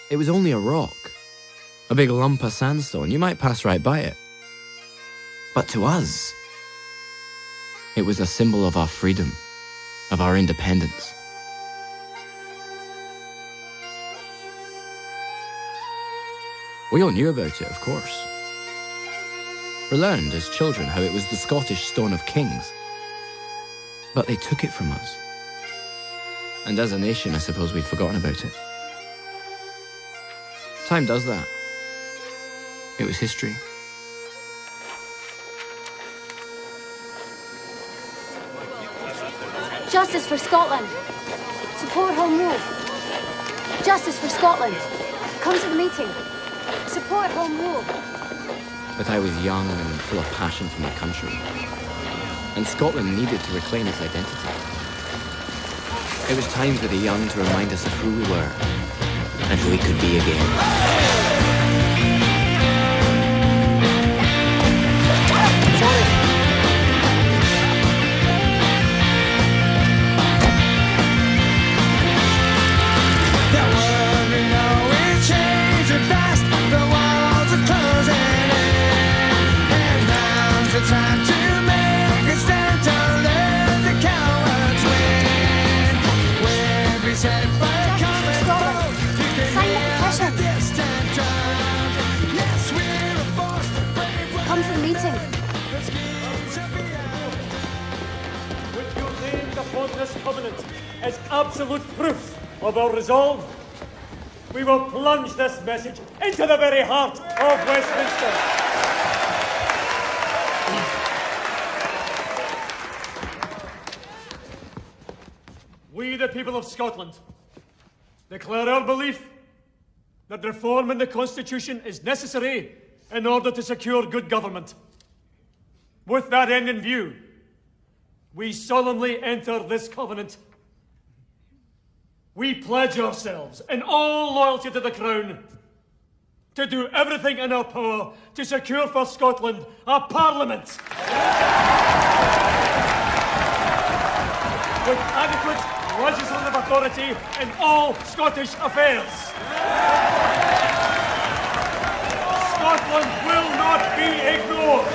It was only a rock. A big lump of sandstone. You might pass right by it. But to us, it was a symbol of our freedom, of our independence. We all knew about it, of course. We learned as children how it was the Scottish stone of kings. But they took it from us. And as a nation, I suppose we'd forgotten about it. Time does that. It was history. Justice for Scotland. Support Home Rule. Justice for Scotland. Come to the meeting. Support Home Rule. But I was young and full of passion for my country. And Scotland needed to reclaim its identity. It was time for the young to remind us of who we were and who we could be again. This covenant is absolute proof of our resolve. We will plunge this message into the very heart of Westminster. We, the people of Scotland, declare our belief that reform in the Constitution is necessary in order to secure good government. With that end in view, we solemnly enter this covenant. We pledge ourselves, in all loyalty to the Crown, to do everything in our power to secure for Scotland a Parliament with adequate legislative authority in all Scottish affairs. Scotland will not be ignored.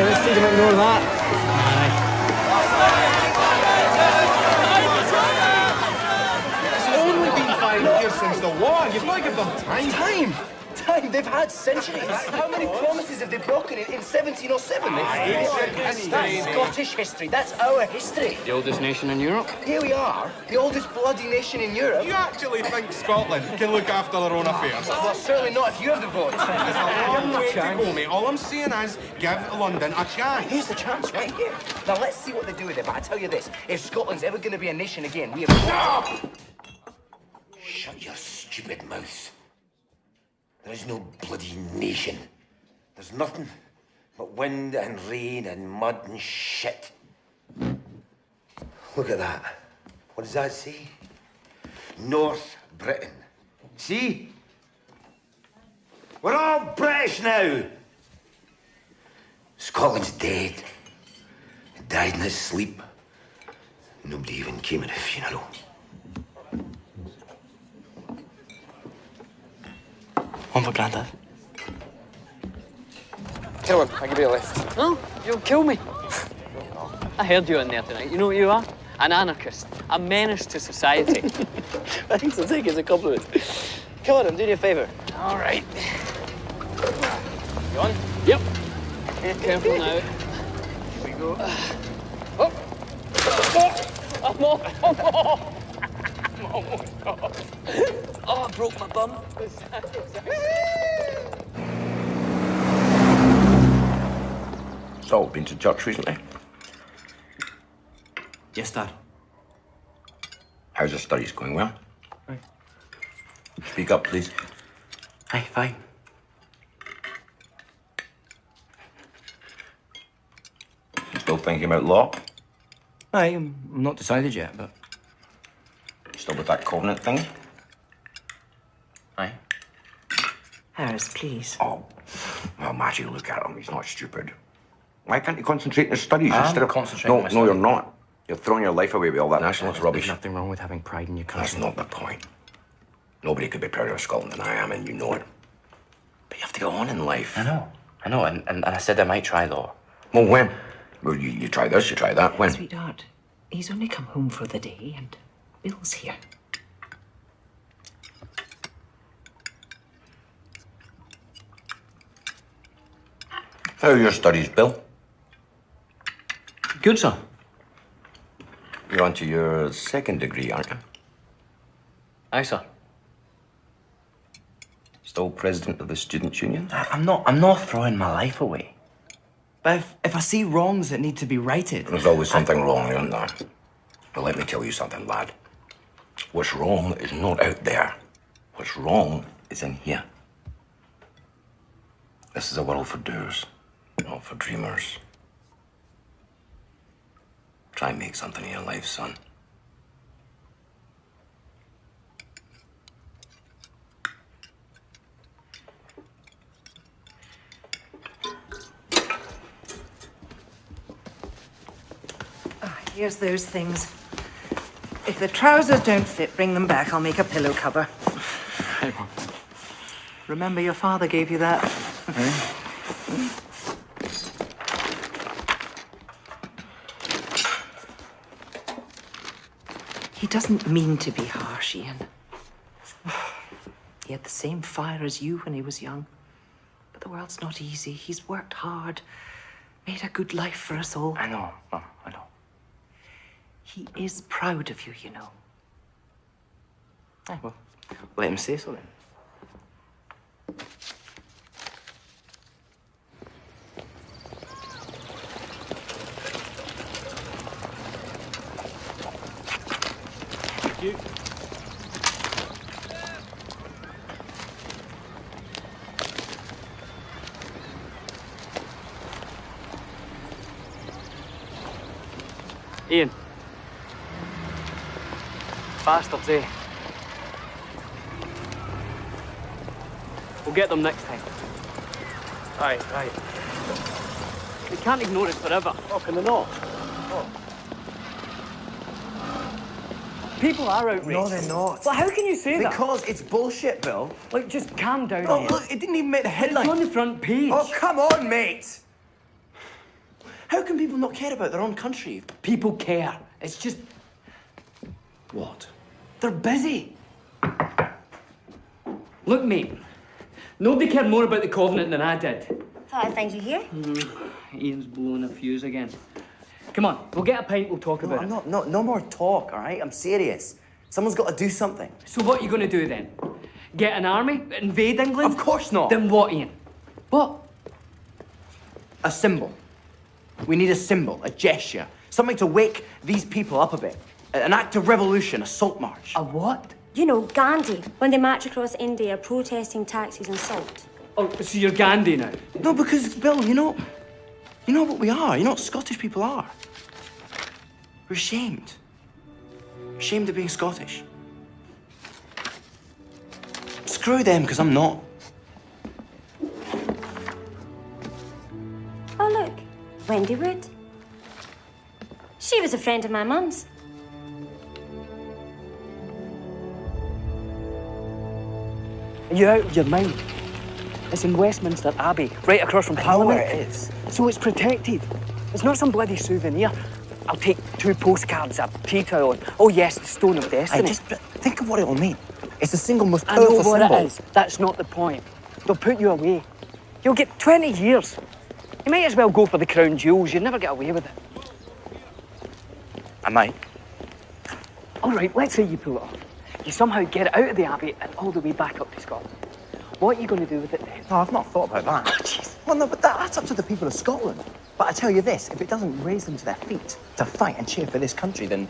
Let's see if we can ignore that. It's only been 5 years since the war. You've got to give them time. Time? They've had centuries. How many promises have they broken in 1707? That's Scottish history. That's our history. The oldest nation in Europe? Here we are, the oldest bloody nation in Europe. You actually think Scotland can look after their own affairs? Well, certainly not if you have the vote. There's a long way to go, mate. All I'm saying is give London a chance. Here's the chance, right here. Now, let's see what they do with it. But I tell you this, if Scotland's ever going to be a nation again, we have... Shut your stupid mouth. There is no bloody nation. There's nothing but wind and rain and mud and shit. Look at that. What does that say? North Britain. See? We're all British now. Scotland's dead. It died in his sleep. Nobody even came at the funeral. One for Grandad. Come on, I'll give you a lift. No, you'll kill me. I heard you in there tonight. You know what you are? An anarchist. A menace to society. Thanks, I'll take it as a compliment. Come on, I'm doing you a favour. All right. You on? Yep. Careful now. Here we go. Oh. I'm off. I'm off. I'm almost off. Oh, I broke my bum. So, been to church recently? Yes, Dad. How's the studies going? Well? Aye. Speak up, please. Aye, fine. Still thinking about law? Aye, I'm not decided yet, but... Still with that covenant thing? Aye. Harris, please. Oh, well, Matty, look at him. He's not stupid. Why can't he concentrate on his studies instead of concentrating on my No, you're studies. not. You're throwing your life away with all that nationalist rubbish. There's nothing wrong with having pride in your country. That's not the point. Nobody could be prouder of Scotland than I am, and you know it. But you have to go on in life. I know, and I said I might try, though. Well, when? Well, you try this, you try that. When? Sweetheart, he's only come home for the day, and Bill's here. How are your studies, Bill? Good, sir. You're on to your second degree, aren't you? Aye, sir. Still president of the Students' Union? I'm not throwing my life away. But if I see wrongs that need to be righted... There's always something wrong, isn't there? But let me tell you something, lad. What's wrong is not out there. What's wrong is in here. This is a world for doers, not for dreamers. Try and make something of your life, son. Here's those things. If the trousers don't fit, bring them back. I'll make a pillow cover. Hey, Remember your father gave you that? He doesn't mean to be harsh, Ian. He had the same fire as you when he was young. But the world's not easy. He's worked hard, made a good life for us all. I know, Mum, I know. He is proud of you, you know. Aye, well, let him say so then. Thank you. Ian. Bastards, eh? We'll get them next time. Aye, aye. They can't ignore us forever. Oh, can they not? People are outraged. No, they're not. Well, how can you say that? Because it's bullshit, Bill. Like, just calm down. Oh, Ian. look, it didn't even make the It's headline. on the front page. Oh, come on, mate. How can people not care about their own country? People care. It's just... What? They're busy. Look, mate. Nobody cared more about the Covenant than I did. Thought I'd find you here. Ian's blowing a fuse again. Come on, we'll get a pint, we'll talk about it. No more talk, all right? I'm serious. Someone's got to do something. So what are you going to do then? Get an army? Invade England? Of course not. Then what, Ian? What? A symbol. We need a symbol, a gesture, something to wake these people up a bit. An act of revolution, a salt march. A what? You know, Gandhi, when they march across India protesting taxes and salt. Oh, so you're Gandhi now? No, because, Bill, you know what we are. You know what Scottish people are. We're ashamed. Ashamed of being Scottish. Screw them, because I'm not. Oh, look. Wendy Wood. She was a friend of my mum's. Are you out of your mind? It's in Westminster Abbey, right across from Parliament. I know where it is. So it's protected. It's not some bloody souvenir. I'll take 2 postcards, a tea towel, and, oh yes, the Stone of Destiny. Just think of what it'll mean. It's the single most I know powerful what symbol. it is. That's not the point. They'll put you away. You'll get 20 years. You might as well go for the crown jewels. You'd never get away with it. I might. All right, let's say you pull it off. You somehow get it out of the Abbey and all the way back up to Scotland. What are you going to do with it then? No, I've not thought about that. Oh, jeez. Well, no, but that's up to the people of Scotland. But I tell you this, if it doesn't raise them to their feet to fight and cheer for this country, then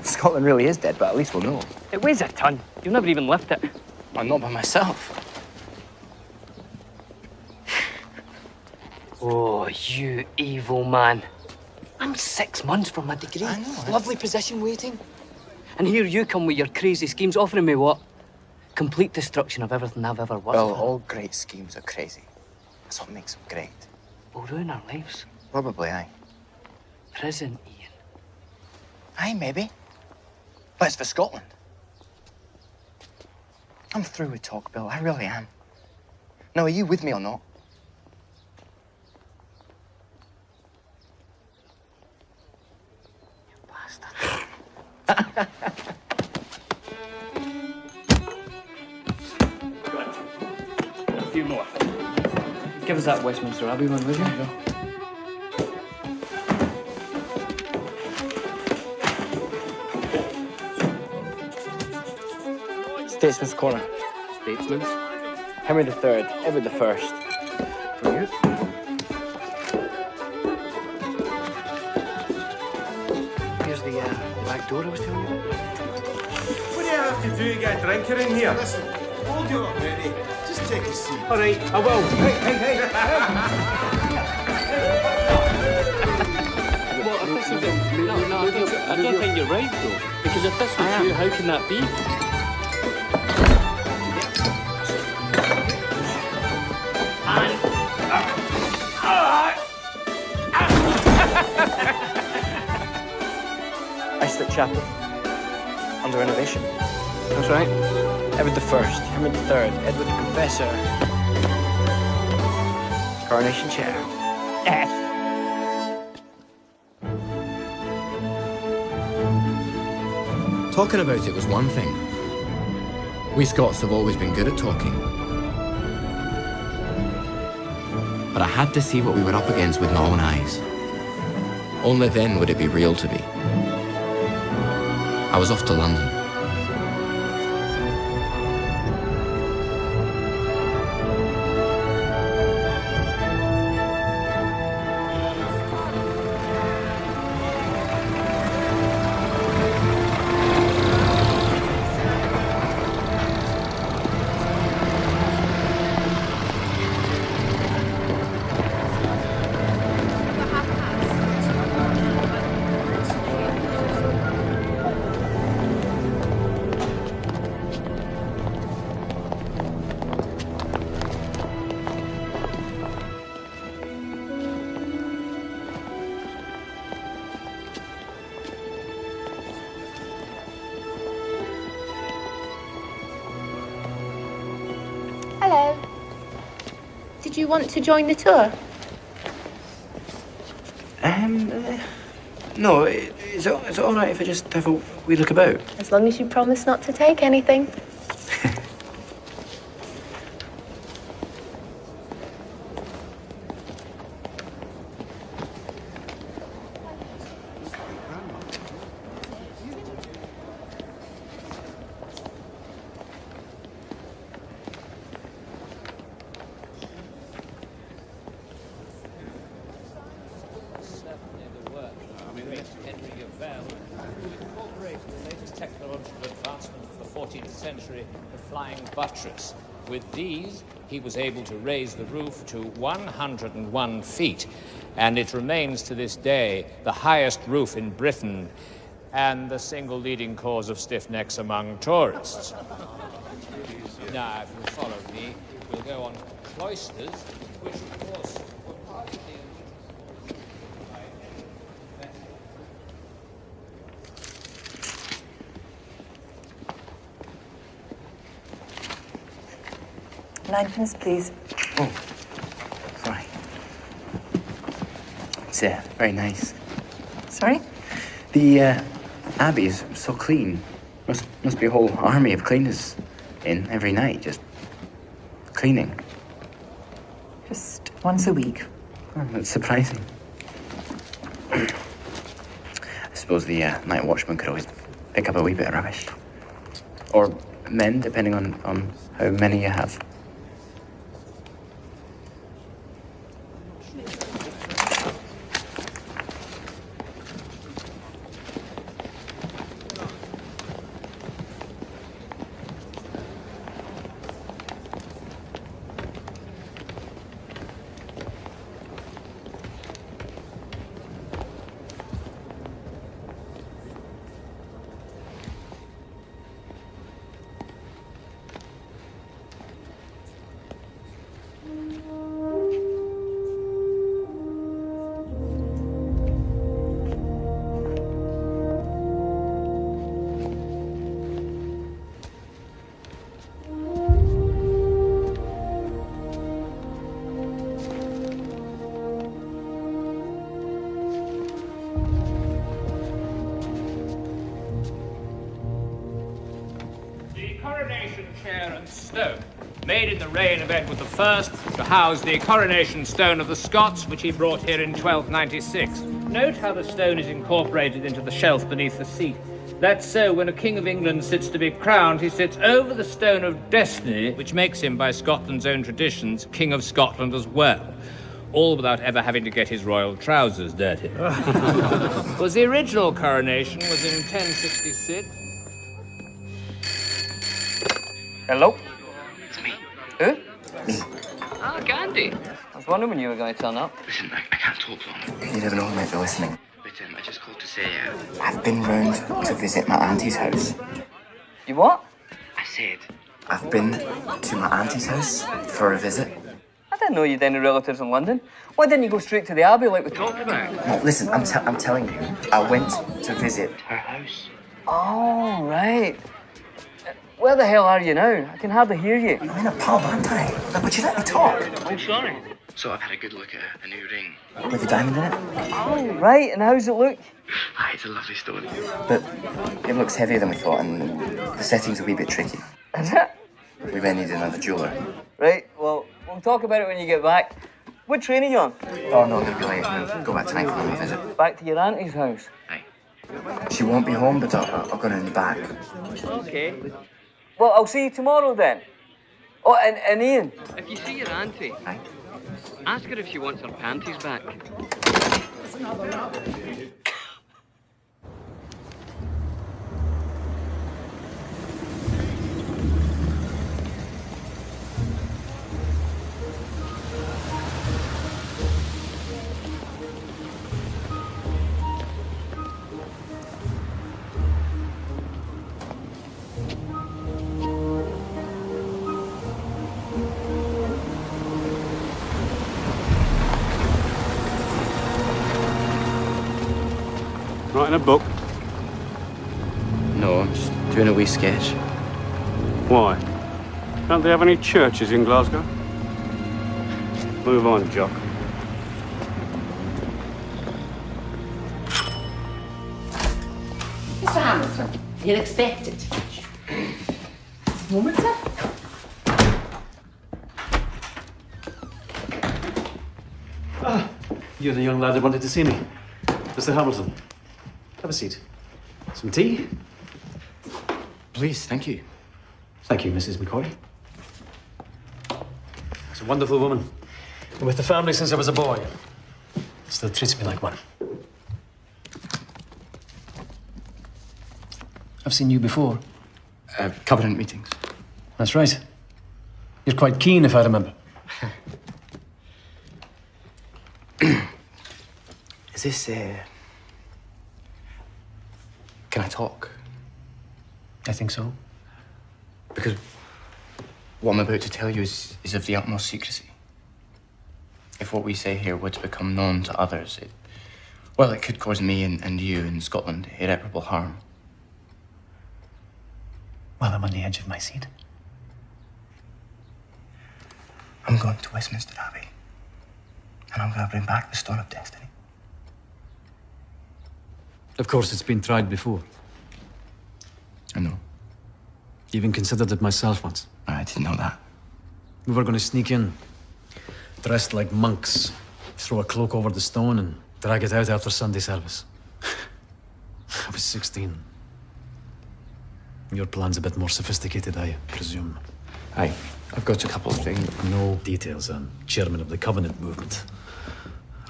Scotland really is dead, but at least we'll know. It weighs a ton. You'll never even lift it. I'm not by myself. Oh, you evil man. I'm 6 months from my degree. I know. Lovely position waiting. And here you come with your crazy schemes, offering me what? Complete destruction of everything I've ever worked Well, for. all great schemes are crazy. That's what makes them great. We'll ruin our lives. Probably, aye. Prison, Ian. Aye, maybe. But it's for Scotland. I'm through with talk, Bill. I really am. Now, are you with me or not? A few more. Give us that Westminster Abbey one, would you? Statesman's Corner. Statesman's? Henry III, Edward the First. Brilliant. Here's the back door I was telling you about. What do you have to do to get a drinker in here? Listen, hold you up, Benny. Just take a seat. All right, I will. Hey! Well, if this is it, no, I don't think you're right, though. Because if this was you, how can that be? Islip Chapel. Under renovation. That's right. Edward the First, Henry III, Edward the Confessor. Coronation chair. Yes. Talking about it was one thing. We Scots have always been good at talking. But I had to see what we were up against with my own eyes. Only then would it be real to me. I was off to London. Hello. Did you want to join the tour? No, it's all right if I just have a wee look about. As long as you promise not to take anything. Buttress. With these, he was able to raise the roof to 101 feet, and it remains to this day the highest roof in Britain and the single leading cause of stiff necks among tourists. Now, if you'll follow me, we'll go on cloisters, which of course were part of the Ninepence, please. Oh, sorry. It's very nice. Sorry? The Abbey is so clean. Must be a whole army of cleaners in every night, just cleaning. Just once a week. Oh, that's surprising. I suppose the night watchman could always pick up a wee bit of rubbish. Or men, depending on how many you have. coronation chair and stone, made in the reign of Edward I to house the coronation stone of the Scots, which he brought here in 1296. Note how the stone is incorporated into the shelf beneath the seat. That's so when a king of England sits to be crowned, he sits over the stone of destiny, which makes him, by Scotland's own traditions, King of Scotland as well. All without ever having to get his royal trousers dirty. Because the original coronation was in 1066. Hello? It's me. Who? Me. Ah, Gandhi. I was wondering when you were going to turn up. Listen, I can't talk long. You never know who might be listening. But I just called to say, I've been round to visit my auntie's house. You what? I said... I've been to my auntie's house for a visit. I didn't know you'd any relatives in London. Why didn't you go straight to the Abbey like we talked about? No, listen, I'm telling you. I went to visit her house. Oh, right. Where the hell are you now? I can hardly hear you. I'm in a pub, aren't I? Now, would you let me talk? Oh, sorry. So I've had a good look at a new ring. With a diamond in it? Oh, right. And how's it look? Ah, it's a lovely stone. But it looks heavier than we thought, and the setting's a wee bit tricky. Is it? We may need another jeweller. Right, well, we'll talk about it when you get back. What train are you on? Oh, no, I'm going to be late. We'll go back tonight for a wee visit. Back to your auntie's house? Aye. She won't be home, but I'll go in the back. Okay. Well, I'll see you tomorrow then. Oh, and Ian. If you see your auntie, Aye. ask her if she wants her panties back. Writing a book? No, I'm just doing a wee sketch. Why? Don't they have any churches in Glasgow? Move on, Jock. Mr. Hamilton, you're expected. Moment, sir. Ah, you're the young lad who wanted to see me. Mr. Hamilton, have a seat. Some tea? Please, thank you. Thank you, Mrs. McCole. She's a wonderful woman. Been with the family since I was a boy. Still treats me like one. I've seen you before. Covenant meetings. That's right. You're quite keen, if I remember. Is this, Can I talk? I think so. Because what I'm about to tell you is of the utmost secrecy. If what we say here were to become known to others, it could cause me and you in Scotland irreparable harm. Well, I'm on the edge of my seat. I'm going to Westminster Abbey, and I'm going to bring back the Stone of Destiny. Of course, it's been tried before. I know. Even considered it myself once. I didn't know that. We were going to sneak in, dressed like monks, throw a cloak over the stone and drag it out after Sunday service. I was 16. Your plan's a bit more sophisticated, I presume. Aye. I've got a couple of things. No details. I'm chairman of the Covenant movement.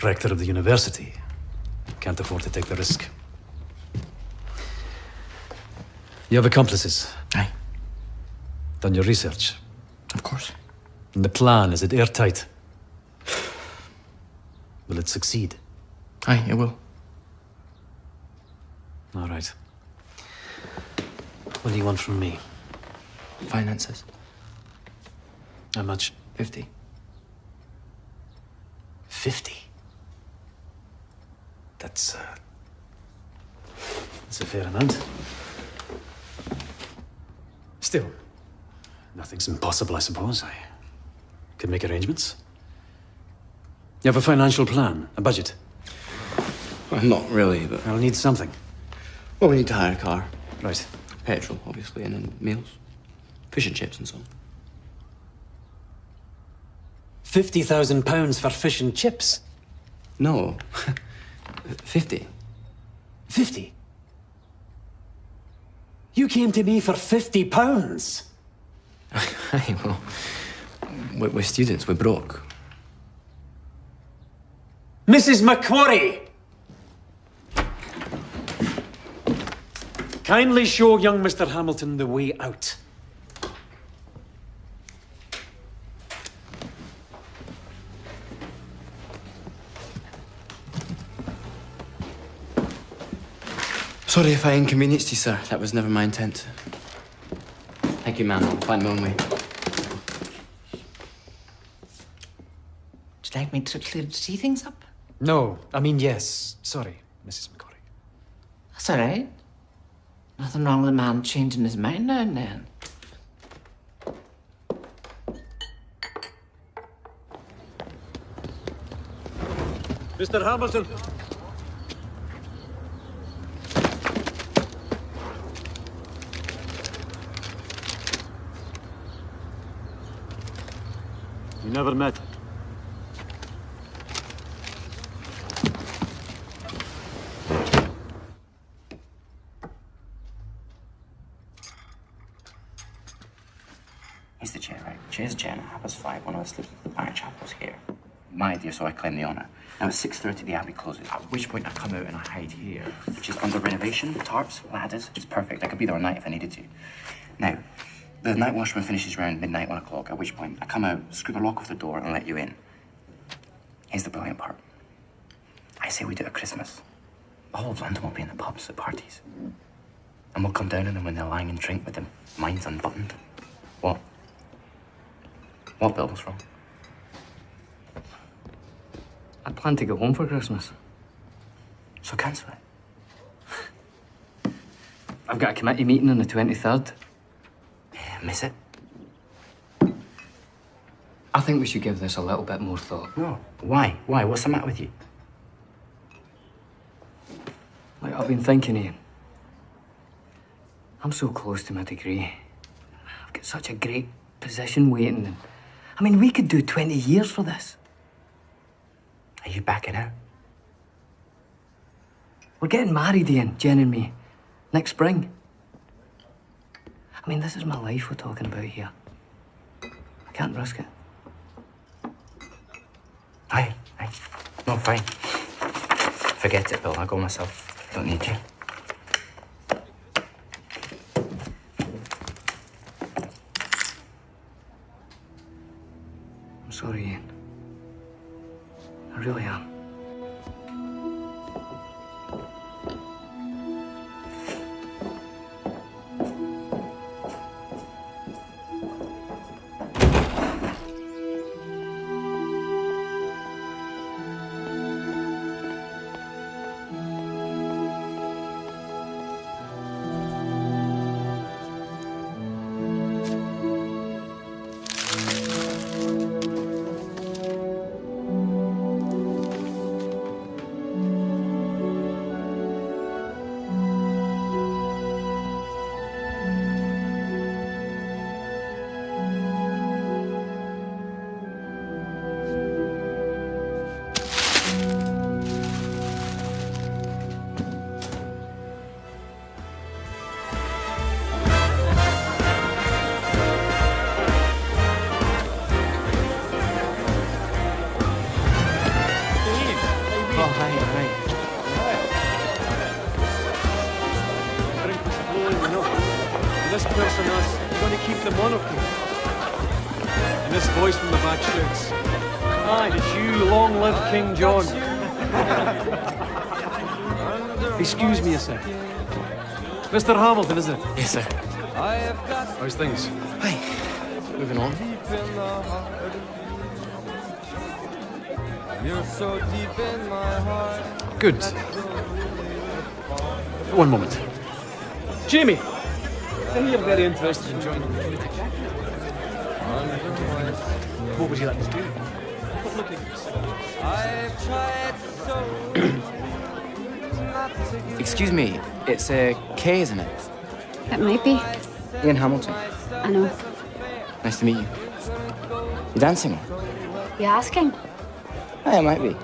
Rector of the university. Can't afford to take the risk. You have accomplices. Aye. Done your research. Of course. And the plan, is it airtight? Will it succeed? Aye, it will. All right. What do you want from me? Finances. How much? 50. 50? That's a fair amount. Still, nothing's impossible, I suppose. I could make arrangements. You have a financial plan, a budget? Well, not really, but... I'll need something. Well, we need to hire a car. Right. Petrol, obviously, and then meals. Fish and chips and so on. £50,000 for fish and chips? No. 50. 50? You came to me for £50? Aye, well, we're students, we're broke. Mrs. McCorry! Kindly show young Mr. Hamilton the way out. Sorry if I inconvenienced you, sir. That was never my intent. Thank you, ma'am. I'll find my own way. Would you like me to see things up? No, I mean yes. Sorry, Mrs. McCorry. That's all right. Nothing wrong with a man changing his mind now and then. Mr. Hamilton. We never met. He's the chair, right? Chair's Jen, 5:30. One of us sleeps at the back chapel's here. My idea, so I claim the honour. Now, at 6:30, the Abbey closes, at which point I come out and I hide here, which is under renovation, tarps, ladders. It's perfect. I could be there all night if I needed to. Now, the night watchman finishes around midnight, 1 o'clock, at which point I come out, screw the lock off the door, and let you in. Here's the brilliant part. I say we do it at Christmas. The whole of London will be in the pubs at parties. And we'll come down on them when they're lying and drink with their minds unbuttoned. What? What, Bill? What's wrong? I plan to go home for Christmas. So cancel it. I've got a committee meeting on the 23rd. Miss it? I think we should give this a little bit more thought. No. Why? Why? What's the matter with you? Like, I've been thinking, Ian. I'm so close to my degree. I've got such a great position waiting. And, I mean, we could do 20 years for this. Are you backing out? We're getting married, Ian, Jen and me, next spring. I mean, this is my life we're talking about here. I can't risk it. Aye. No, fine. Forget it, Bill. I'll go myself. Don't need you. I'm sorry, Ian. I really am. This person is going to keep the monarchy. And this voice from the back shouts, "Aye, it's you, long live King John." Excuse me a sec. Mr. Hamilton, is it? Yes, sir. How's things? Hi. Moving on. Good. One moment. Jamie! I know you're very interested in joining the politics. What would you like to do? Excuse me, it's K, isn't it? It might be. Ian Hamilton. I know. Nice to meet you. You dancing? You asking? I might be.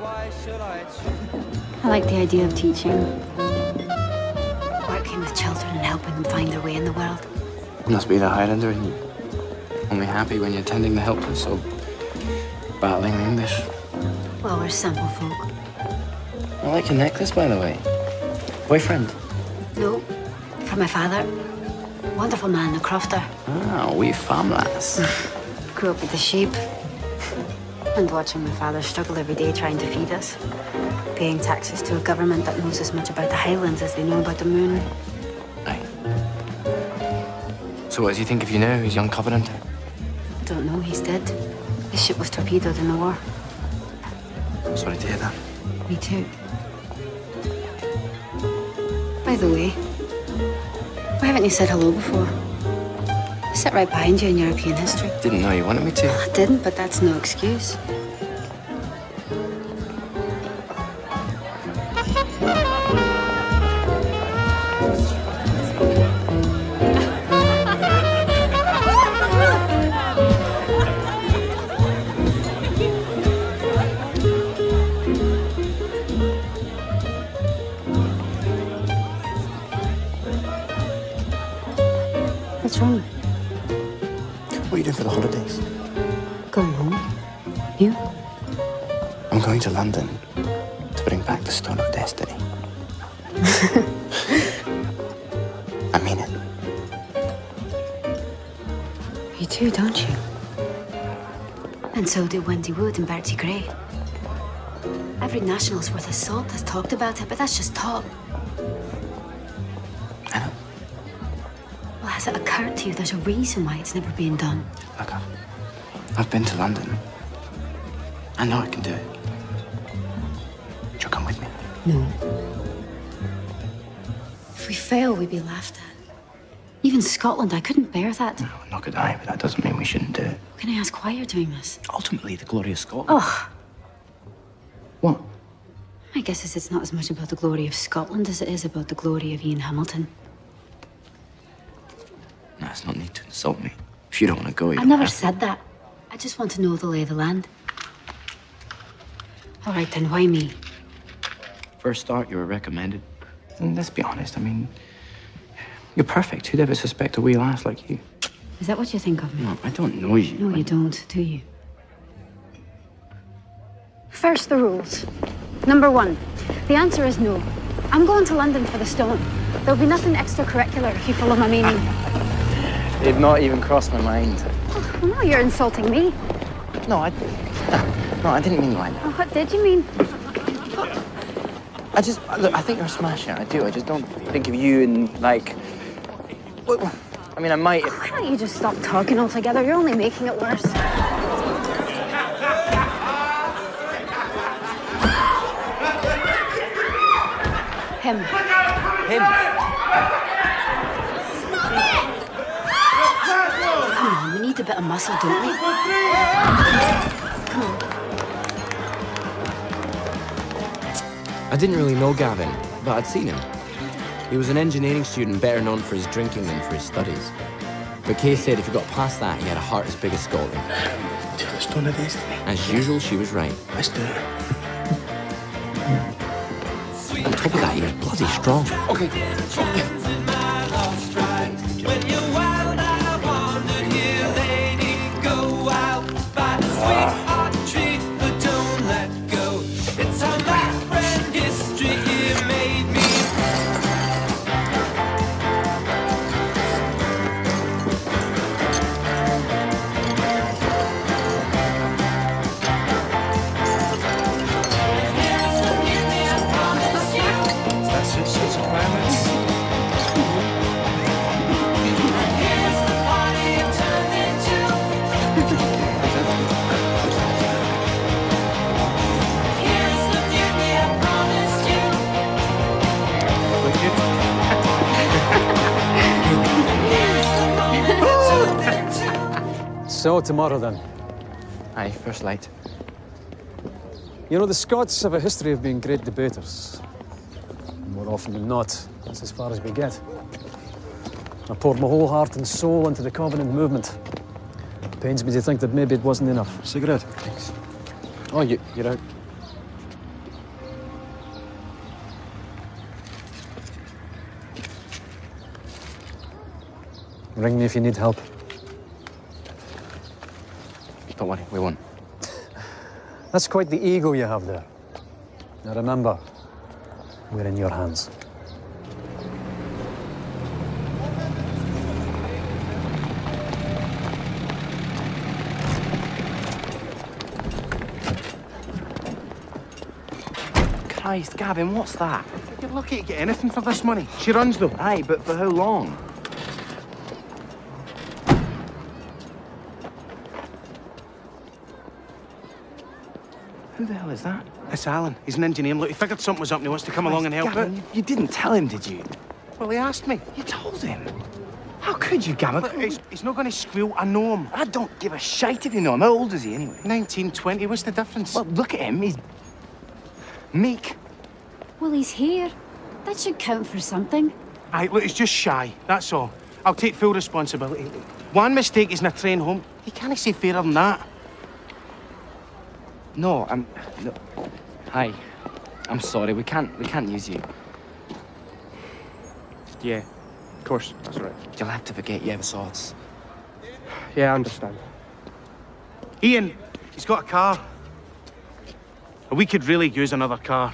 I like the idea of teaching. Working with children and helping them find their way in the world. You must be the Highlander and you only happy when you're tending the helpless or battling the English. Well, we're simple folk. I like your necklace, by the way. Boyfriend? No, from my father. Wonderful man, a crofter. Ah, we farm lass. Grew up with the sheep. And watching my father struggle every day trying to feed us. Paying taxes to a government that knows as much about the Highlands as they know about the moon. Aye. So what does he think of you now, his young Covenanter? I don't know, he's dead. His ship was torpedoed in the war. Sorry to hear that. Me too. By the way, why haven't you said hello before? I sit right behind you in European history. Didn't know you wanted me to. I didn't, but that's no excuse. What's wrong? What are you doing for the holidays? Going home. You? I'm going to London to bring back the Stone of Destiny. I mean it. You too, don't you? And so do Wendy Wood and Bertie Gray. Every national's worth of salt has talked about it, but that's just talk. I know. Well, has it occurred to you there's a reason why it's never been done? Look, I've been to London. I know I can do it. Would you come with me? No. If we fail, we'd be laughed at. Even Scotland, I couldn't bear that. No, nor could I, but that doesn't mean we shouldn't do it. Can I ask why you're doing this? Ultimately, the glory of Scotland. Oh. What? My guess is it's not as much about the glory of Scotland as it is about the glory of Ian Hamilton. No, it's not need to insult me. If you don't want to go, you I don't never have to. said that. I just want to know the lay of the land. All right, then, why me? For a start, you were recommended. And let's be honest, I mean, you're perfect. Who'd ever suspect a wee lass like you? Is that what you think of me? No, I don't know you. No, you don't, do you? First, the rules. Number 1, the answer is no. I'm going to London for the stone. There'll be nothing extracurricular if you follow my meaning. It'd not even crossed my mind. Oh, well, no, you're insulting me. No, I didn't mean like that. Oh, what did you mean? Look, I think you're smashing it. I do. I just don't think of you in, like... Well, I mean, I might... Why don't you just stop talking altogether? You're only making it worse. Him. Come on, we need a bit of muscle, don't we? Come on. I didn't really know Gavin, but I'd seen him. He was an engineering student better known for his drinking than for his studies. But Kay said if he got past that, he had a heart as big as Scotland. To the Stone of Destiny. As usual, she was right. Let's do it. On top of that, he was bloody strong. Okay. So, tomorrow then. Aye, first light. You know, the Scots have a history of being great debaters. More often than not, that's as far as we get. I poured my whole heart and soul into the Covenant movement. Pains me to think that maybe it wasn't enough. Cigarette? Thanks. Oh, you're out. Ring me if you need help. Don't worry, we won't. That's quite the ego you have there. Now remember, we're in your hands. Christ, Gavin, what's that? You're lucky to get anything for this money. She runs, though. Aye, but for how long? Who the hell is that? It's Alan. He's an engineer. Look, he figured something was up and he wants to come along and help Gavin, out. you didn't tell him, did you? Well, he asked me. You told him? How could you, Gavin? Look, he's not going to squeal. I know him. I don't give a shite if you know him. How old is he, anyway? 19, 20. What's the difference? Well, look at him. He's meek. Well, he's here. That should count for something. Aye, look, he's just shy. That's all. I'll take full responsibility. One mistake is in a train home. You can't say fairer than that. No, no. Hi. I'm sorry. We can't use you. Yeah, of course. That's right. You'll have to forget you ever saw us. Yeah, I understand. Ian, he's got a car. We could really use another car.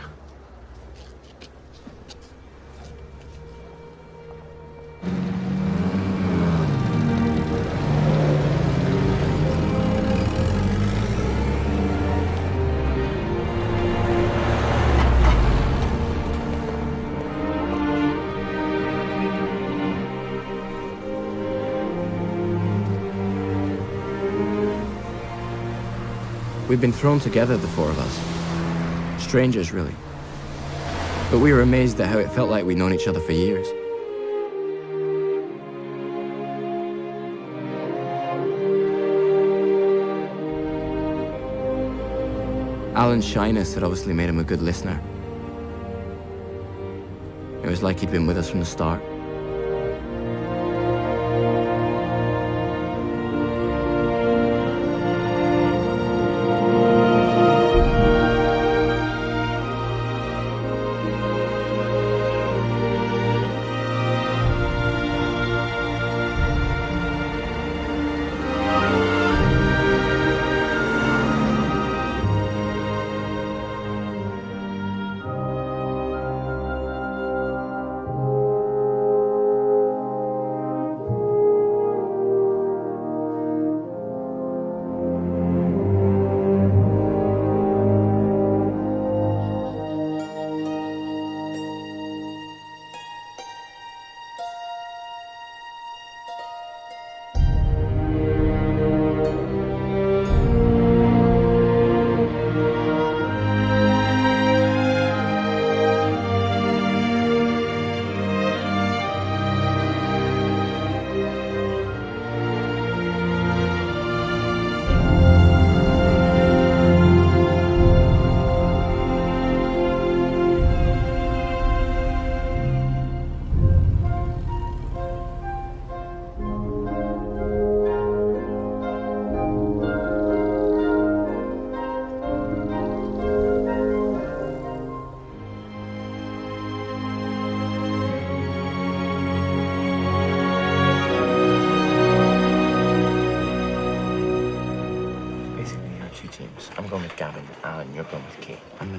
We'd been thrown together, the four of us. Strangers, really. But we were amazed at how it felt like we'd known each other for years. Alan's shyness had obviously made him a good listener. It was like he'd been with us from the start.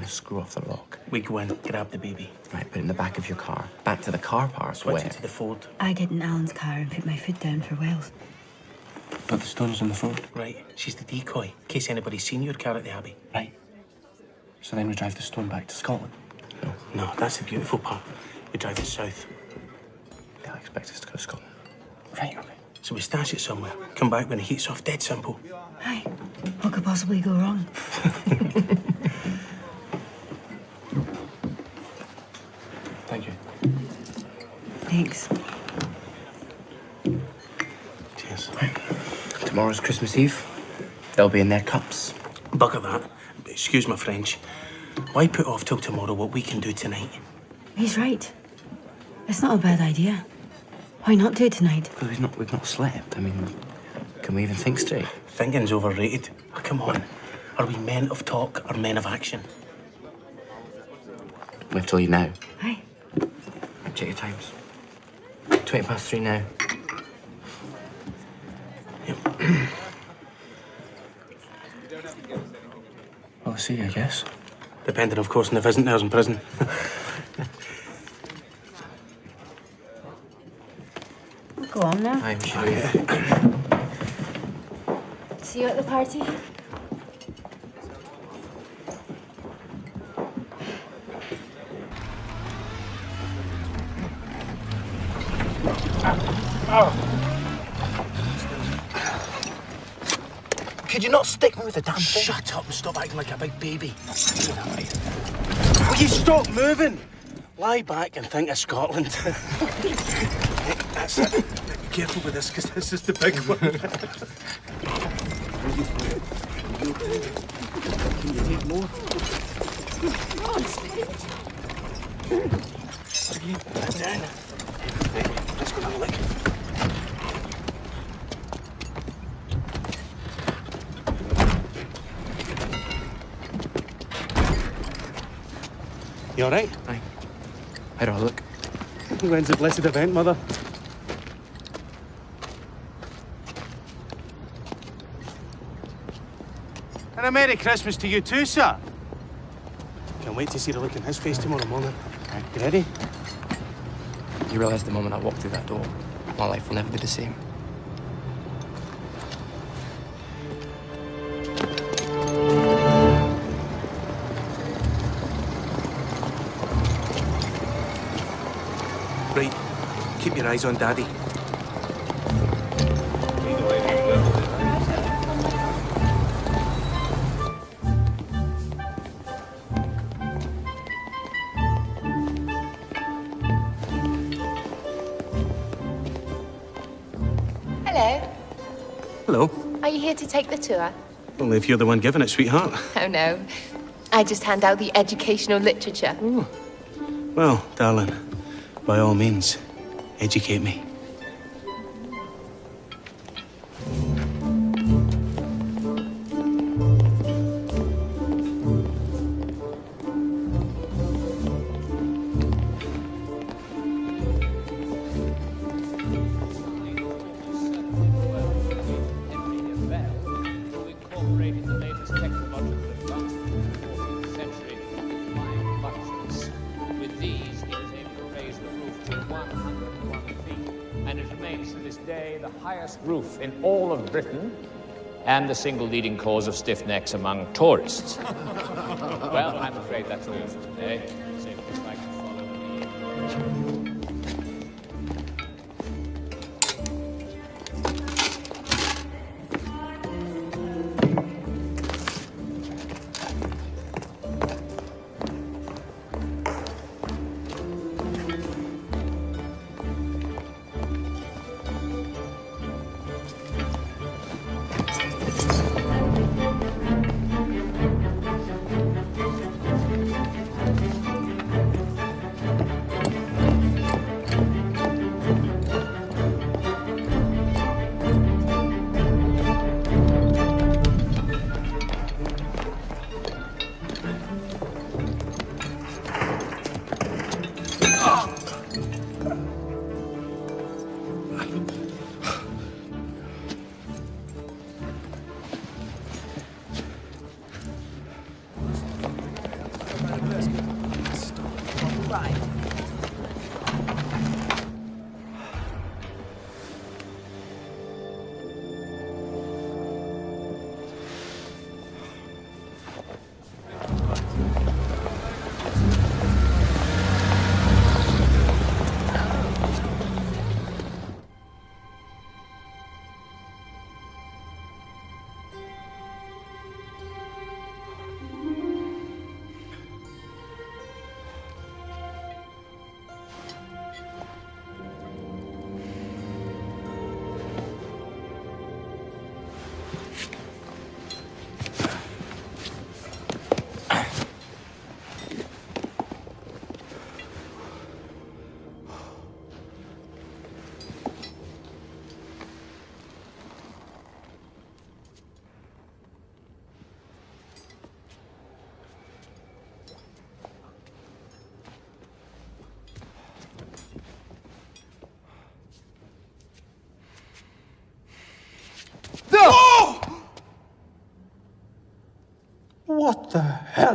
Screw off the rock. We go in, grab the baby. Right, put it in the back of your car. Back to the car park. Switch it to the Ford. I get in Alan's car and put my foot down for Wales. But the stone's on the Ford. Right, she's the decoy, in case anybody's seen your car at the Abbey. Right. So then we drive the stone back to Scotland? No, that's the beautiful part. We drive it south. They'll expect us to go to Scotland. Right, okay. So we stash it somewhere, come back when the heat's off, dead simple. Aye. What could possibly go wrong? Thank you. Thanks. Cheers. Right. Tomorrow's Christmas Eve. They'll be in their cups. Bugger that. Excuse my French. Why put off till tomorrow what we can do tonight? He's right. It's not a bad idea. Why not do it tonight? Well, we've not slept. I mean, can we even think straight? Thinking's overrated. Oh, come on. Are we men of talk or men of action? We have to leave now. Aye. Check your times. 3:20 now. Well, see, I guess. Depending, of course, on if isn't theirs in prison. Go on now. I'm sure. See you at the party. Could you not stick me with the damn thing? Shut up and stop acting like a big baby. Will you stop moving? Lie back and think of Scotland. That's it. Be careful with this, because this is the big one. Can you take more? That's down. Let's go have a look. You all right? Aye. How do I look? When's the blessed event, Mother? And a Merry Christmas to you too, sir. Can't wait to see the look in his face tomorrow morning. You ready? You realise the moment I walk through that door, my life will never be the same. Right. Keep your eyes on Daddy. Hello. Hello. Are you here to take the tour? Only if you're the one giving it, sweetheart. Oh, no. I just hand out the educational literature. Well, darling, by all means, educate me. Incorporated the latest technological advancements of the 14th century flying buttresses. With these, it is able to raise the roof to 101 feet, and it remains to this day the highest roof in all of Britain and the single leading cause of stiff necks among tourists. Well, I'm afraid that's all for today. So if you'd like to follow me.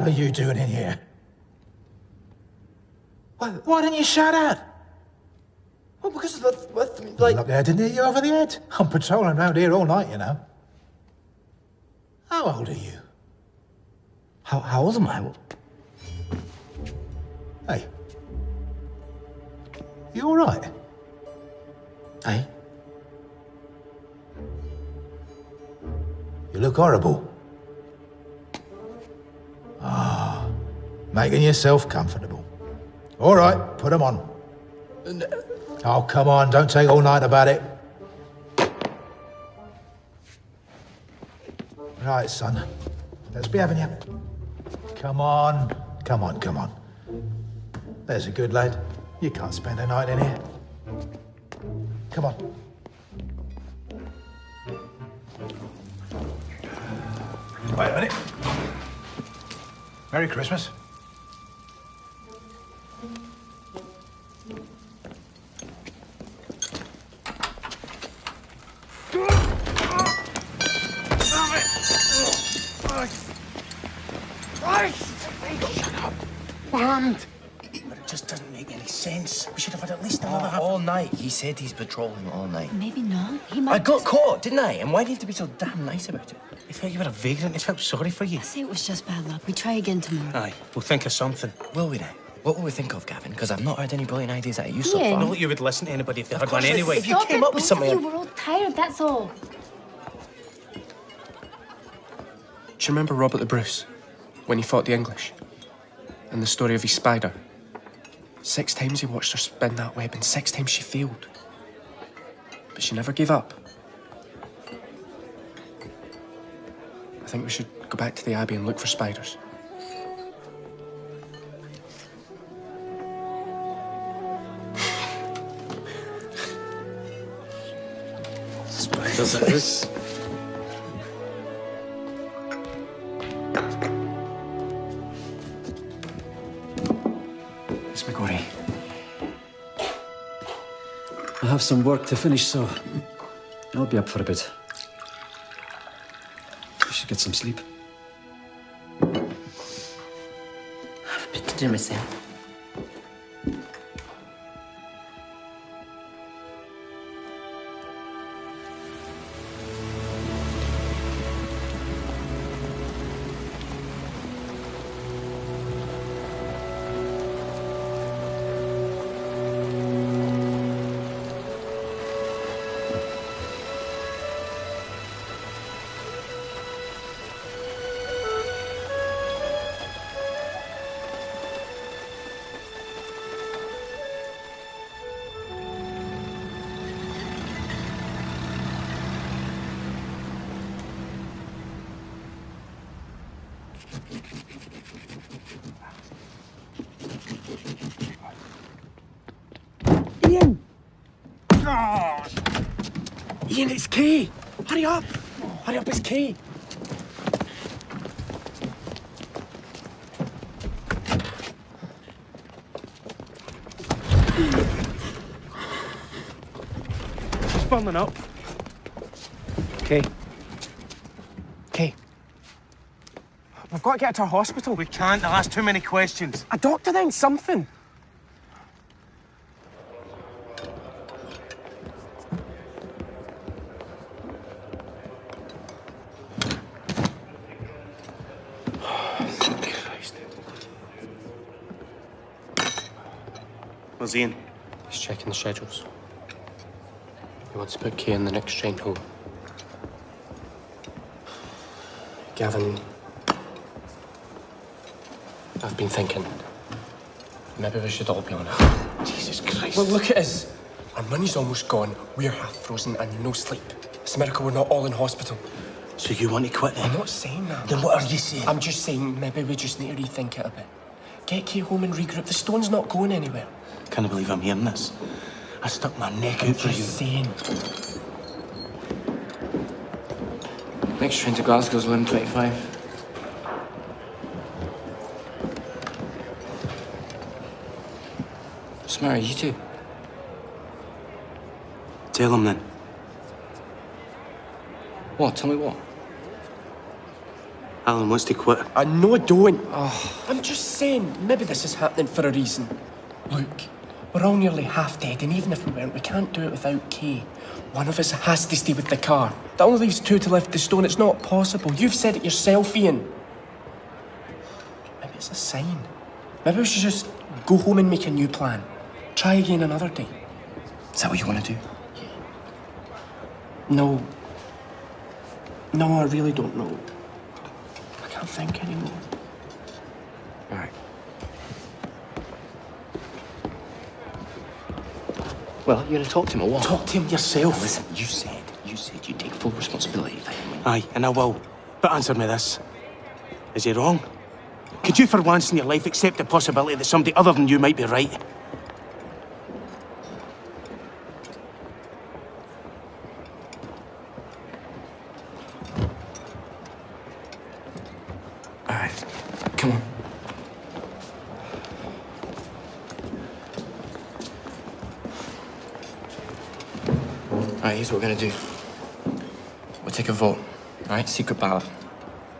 hell are you doing in here? Why didn't you shout out? Well, because of the like... Look there, didn't hear you over the head. I'm patrolling around here all night, you know. How old are you? How old am I? Hey. You all right? Aye. You look horrible. Ah, making yourself comfortable. All right, put them on. Oh, come on, don't take all night about it. Right, son. Let's be having you. Come on, come on, come on. There's a good lad. You can't spend a night in here. Come on. Wait a minute. Merry Christmas. Shut up. Banned. But it just doesn't make any sense. We should have had at least another half... All night. He said he's patrolling all night. Maybe not. He might... I got caught, didn't I? And why do you have to be so damn nice about it? I felt you were a vagrant. I felt sorry for you. I say it was just bad luck. We try again tomorrow. Aye, we'll think of something. Will we now? What will we think of, Gavin? Because I've not heard any brilliant ideas out of you so far. Not that you would listen to anybody if they had one anyway. If you Stop came it, up with both something... of you were all tired, that's all. Do you remember Robert the Bruce, when he fought the English? And the story of his spider? 6 times he watched her spin that web, and 6 times she failed. But she never gave up. I think we should go back to the Abbey and look for spiders. Spiders it is. Miss McCole. I have some work to finish, so I'll be up for a bit. I should get some sleep. I have a bit to do myself. Ian! Oh. Ian, it's Kay! Hurry up! Hurry up, it's Kay! She's burning up. Kay. Kay. We've got to get her to a hospital. We can't. They'll ask too many questions. A doctor then, something. Where's Ian? He's checking the schedules. He wants to put Kay in the next train home. Gavin, I've been thinking, maybe we should all be on it. Jesus Christ. Well, look at us. Our money's almost gone. We're half frozen and no sleep. It's a miracle we're not all in hospital. So you want to quit then? I'm not saying that. Then what are you saying? I'm just saying maybe we just need to rethink it a bit. Get Kay home and regroup. The stone's not going anywhere. Can't believe I'm hearing this. I stuck my neck out for you. Saying. Next train to Glasgow's 11:25. What's the matter, you two? Tell him then. What? Tell me what? Alan wants to quit. I know I don't. I'm just saying, maybe this is happening for a reason. Look, we're all nearly half dead, and even if we weren't, we can't do it without Kay. One of us has to stay with the car. That only leaves two to lift the stone. It's not possible. You've said it yourself, Ian. Maybe it's a sign. Maybe we should just go home and make a new plan. Try again another day. Is that what you want to do? No. No, I really don't know. I can't think anymore. All right. Well, you're going to talk to him or what? Talk to him yourself. Listen, you said you'd take full responsibility if I didn't win. Aye, and I will. But answer me this. Is he wrong? Could you for once in your life accept the possibility that somebody other than you might be right? All right, come on. All right, here's what we're gonna do. We'll take a vote, all right? Secret ballot.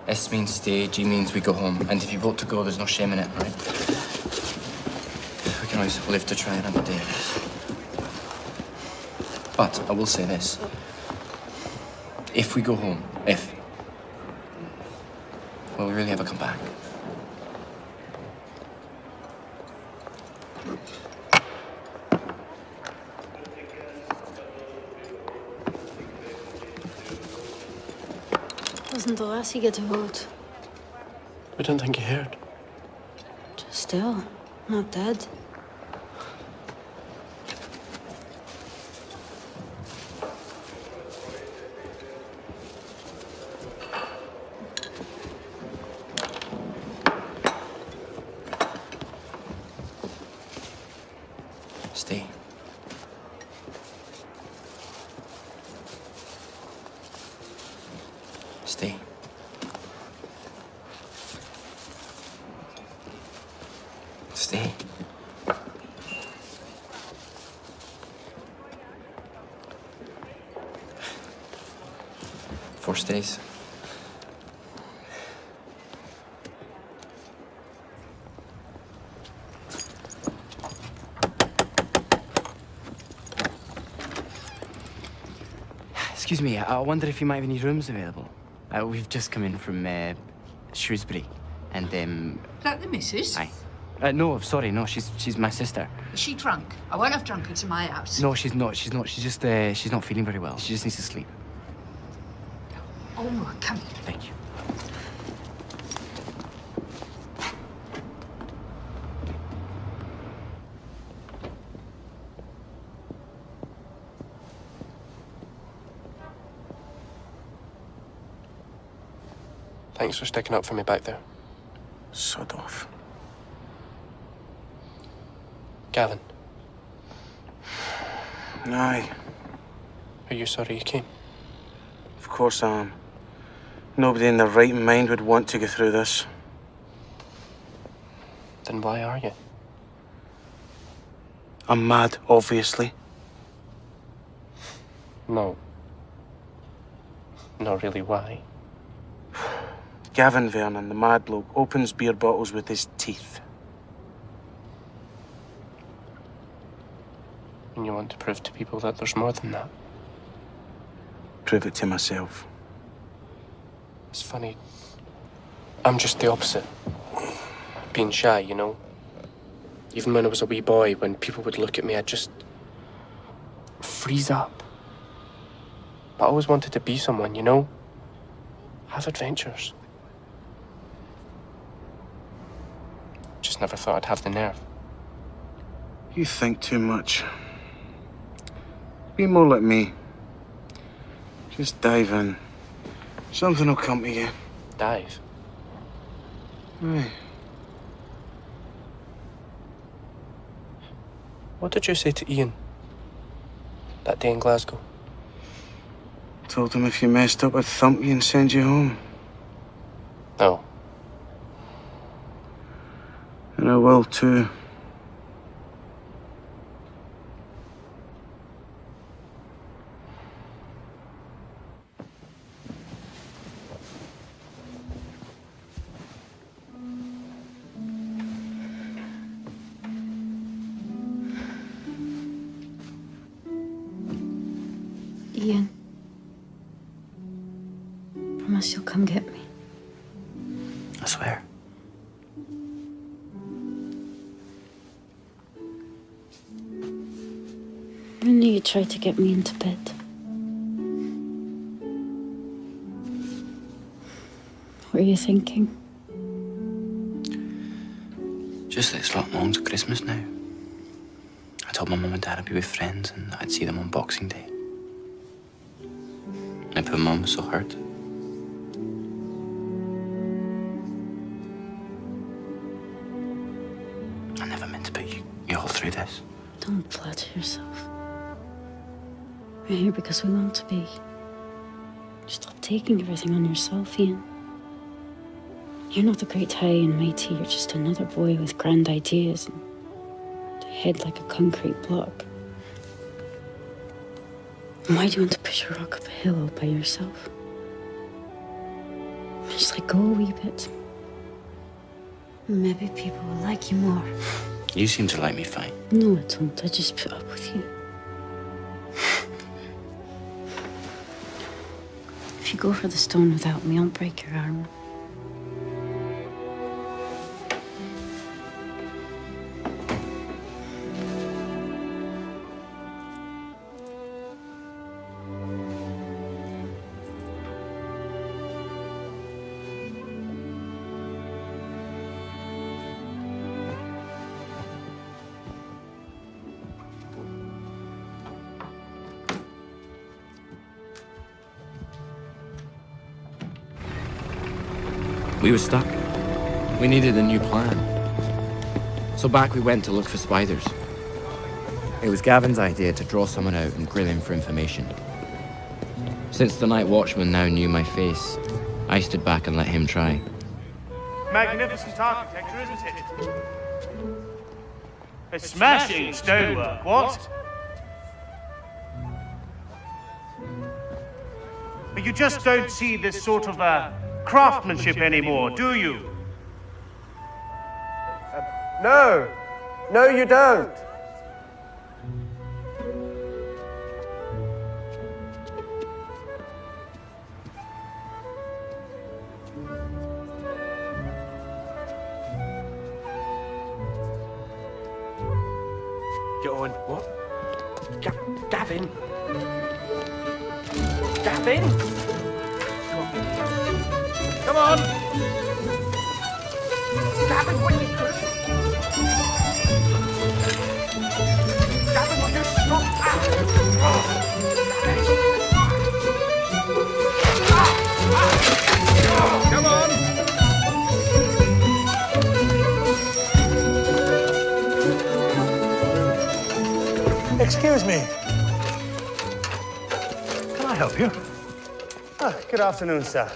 S means stay, G means we go home. And if you vote to go, there's no shame in it, all right? We can always live to try another day, I guess. But I will say this. If we go home, will we really ever come back? Wasn't the lassie get to vote? I don't think you heard. Just still, not dead. Stay. Stay. Stay. 4 stays. Excuse me, I wonder if you might have any rooms available. We've just come in from Shrewsbury, and Is that the missus? Aye. No, sorry, no, she's my sister. Is she drunk? I won't have drunkards in my house. No, she's not. She's just she's not feeling very well. She just needs to sleep. Oh, come here. Thank you. Thanks for sticking up for me back there. Sod off. Gavin. Aye. Are you sorry you came? Of course I am. Nobody in their right mind would want to go through this. Then why are you? I'm mad, obviously. No. Not really why. Gavin Vernon, the mad bloke, opens beer bottles with his teeth. And you want to prove to people that there's more than that? Prove it to myself. It's funny. I'm just the opposite. Being shy, you know? Even when I was a wee boy, when people would look at me, I'd just freeze up. But I always wanted to be someone, you know? Have adventures. Just never thought I'd have the nerve. You think too much. Be more like me. Just dive in. Something will come to you. Dive? Aye. What did you say to Ian that day in Glasgow? Told him if you messed up, I'd thump you and send you home. No. And I will too. Ian. Promise you'll come get me. I swear. I knew you tried to get me into bed. What are you thinking? Just that it's not long to Christmas now. I told my mum and dad I'd be with friends and I'd see them on Boxing Day. I put Mum so hurt. I never meant to put you all through this. Don't flatter yourself. We're here because we want to be. Stop taking everything on yourself, Ian. You're not the great high and mighty, you're just another boy with grand ideas and a head like a concrete block. And why do you want to push a rock up a hill all by yourself? Just let go a wee bit. Maybe people will like you more. You seem to like me fine. No, I don't. I just put up with you. If you go for the stone without me, I'll break your arm. We were stuck. We needed a new plan. So back we went to look for spiders. It was Gavin's idea to draw someone out and grill him for information. Since the night watchman now knew my face, I stood back and let him try. Magnificent architecture, isn't it? A smashing stonework, what? But you just don't see this sort of craftsmanship anymore, do you? No. No, you don't. Get on. What? Gavin? Gavin? Come on! Gavin, what are you doing? Gavin, will you stop that? Come on! Excuse me. Can I help you? Good afternoon, sir.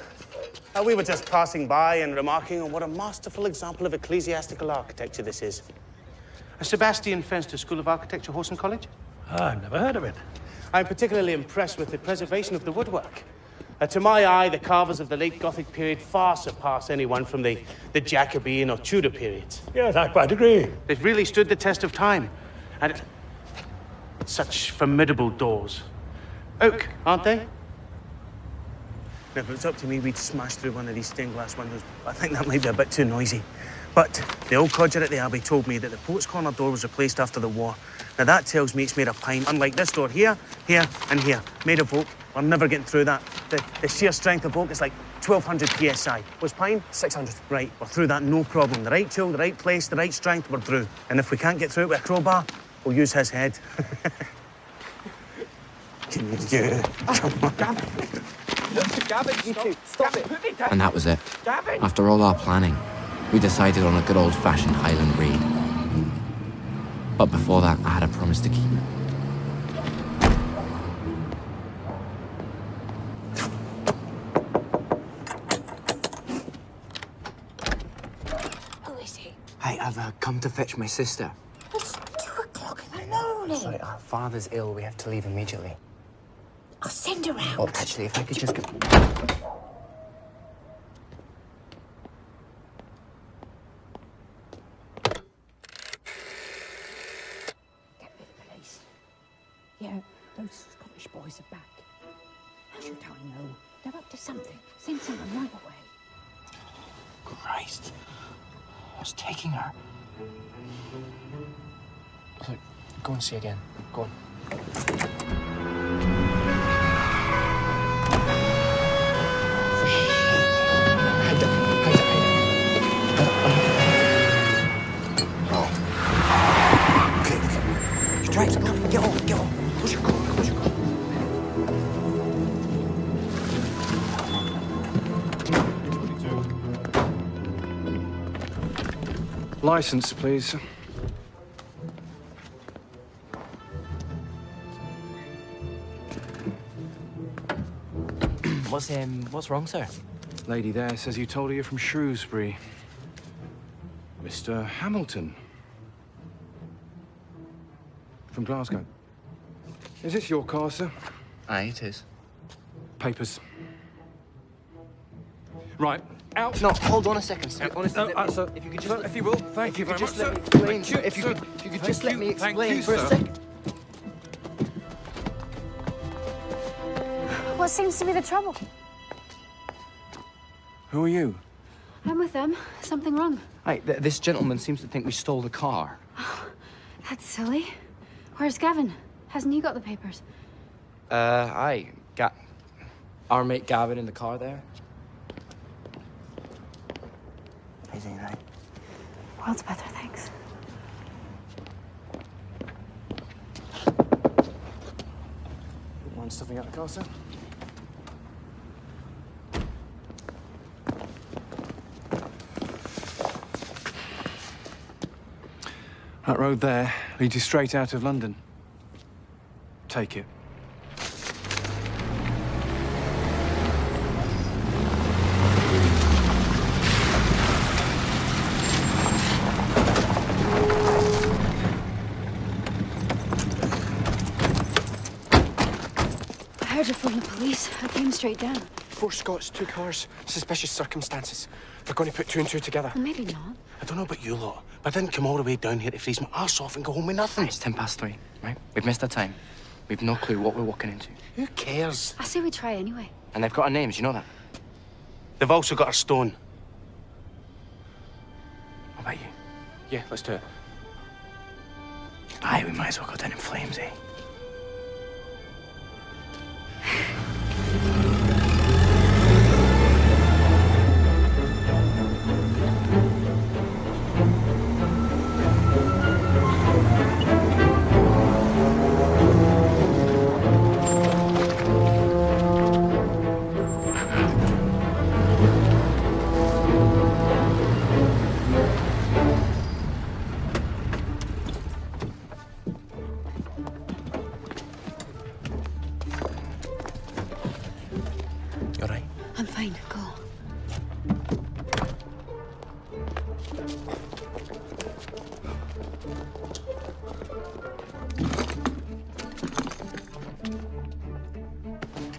We were just passing by and remarking on what a masterful example of ecclesiastical architecture this is. Sebastian Fenster School of Architecture, Horsham College? I've never heard of it. I'm particularly impressed with the preservation of the woodwork. To my eye, the carvers of the late Gothic period far surpass anyone from the Jacobean or Tudor periods. Yes, I quite agree. They've really stood the test of time. And such formidable doors. Oak, aren't they? If it was up to me, we'd smash through one of these stained glass windows. I think that might be a bit too noisy. But the old codger at the Abbey told me that the Poets' Corner door was replaced after the war. Now that tells me it's made of pine, unlike this door here, here, and here. Made of oak. I'm never getting through that. The sheer strength of oak is like 1,200 psi. Was pine? 600. Right, we're through that, no problem. The right tool, the right place, the right strength, we're through. And if we can't get through it with a crowbar, we'll use his head. Yeah. Come on. Gavin, stop it. Put me down. And that was it. Gavin! After all our planning, we decided on a good old-fashioned Highland raid. But before that, I had a promise to keep. Who is he? Hi, I've come to fetch my sister. It's 2 o'clock in the morning. Sorry, our father's ill. We have to leave immediately. I'll send her out. Oh, actually, if I could just go... Get me the police. Yeah, those Scottish boys are back. They're up to something. Send someone right away. Christ. Who's taking her? Look, go and see again. Go on. Right, come, get on, get on. Close your door, close your door. License, please. What's wrong, sir? Lady there says you told her you're from Shrewsbury. Mr. Hamilton. From Glasgow. Is this your car, sir? Aye, it is. Papers. Right, out. No, hold on a second, sir. Honestly, sir. If you could just, if you will, thank you very much, just let sir. me explain. Thank you, If you sir. could just let me explain for sir. a second. What seems to be the trouble? Who are you? I'm with them. Something wrong. Aye, this gentleman seems to think we stole the car. That's silly. Where's Gavin? Hasn't he got the papers? Aye. Our mate Gavin in the car there. Is he right? World's better, thanks. Mind stuffing out the car, sir? That road there leads you straight out of London. Take it. I heard it from the police. I came straight down. 4 Scots, 2 cars, suspicious circumstances. They're going to put 2 and 2 together. Well, maybe not. I don't know about you lot, but I didn't come all the way down here to freeze my arse off and go home with nothing. It's 3:10, right? We've missed our time. We've no clue what we're walking into. Who cares? I say we try anyway. And they've got our names, you know that? They've also got a stone. What about you? Yeah, let's do it. Aye, we might as well go down in flames, eh? You all right? I'm fine. Go.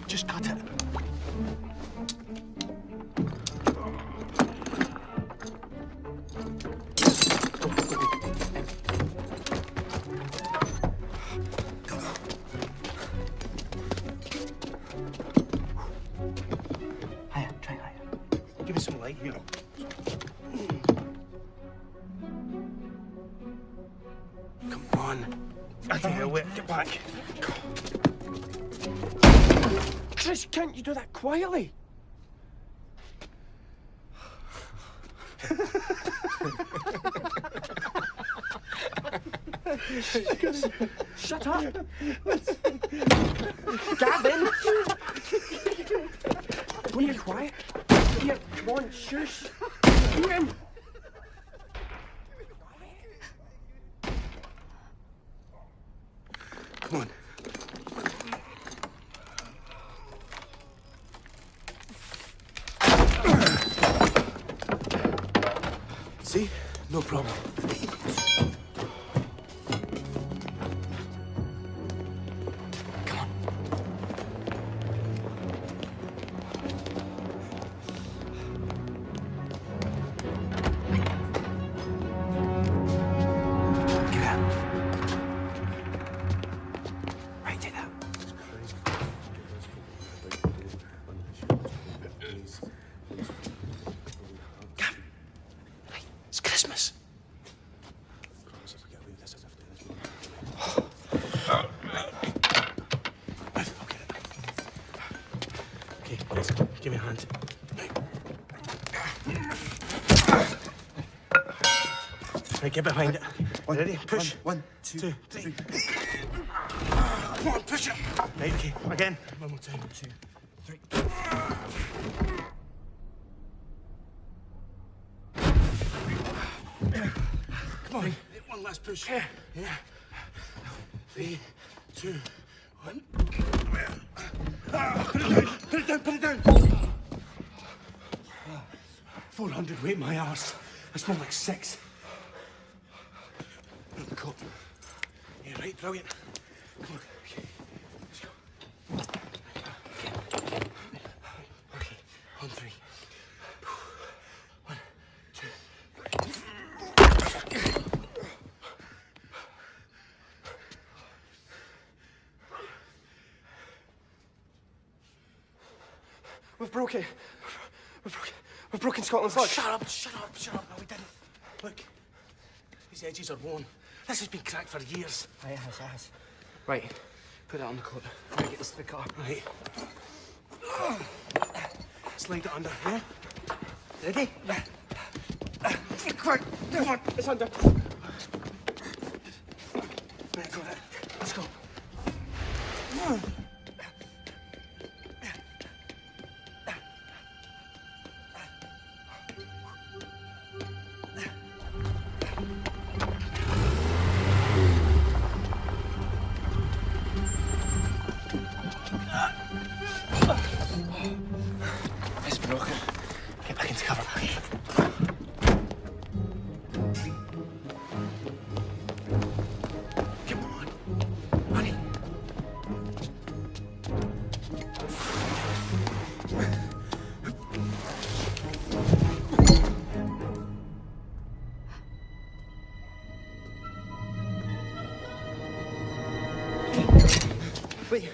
Just cut it. Higher, try higher. Give me some light here. Come on. I think I'll wait. Get back. Trish, can't you do that quietly? Shut up! Gavin! Will you be quiet? Here, come on, shush! Ian! Come on. See? No problem. Give me a hand. Right, get behind it. Ready? Push. One, two, three. Come on, push it. Right, okay. Again. One more time. 2, 3. Come on. One last push. Yeah. 3, 2, 1. Put it down, put it down. 400 weight my arse. That's more like 6. Cool. Yeah, right, brilliant. Come on, okay. Let's go. Okay, on 3. 1, 2. We've broken. We've broken Scotland's luck. Shut up, shut up, shut up. No, we didn't. Look, these edges are worn. This has been cracked for years. Aye, it has. Right, put that on the coat. I'm gonna get this to the car. Right. Slide it under, yeah? Ready? Quick, come on, it's under. Right, got it. Let's go. It's broken. Get back into cover. Come on, honey. Wait.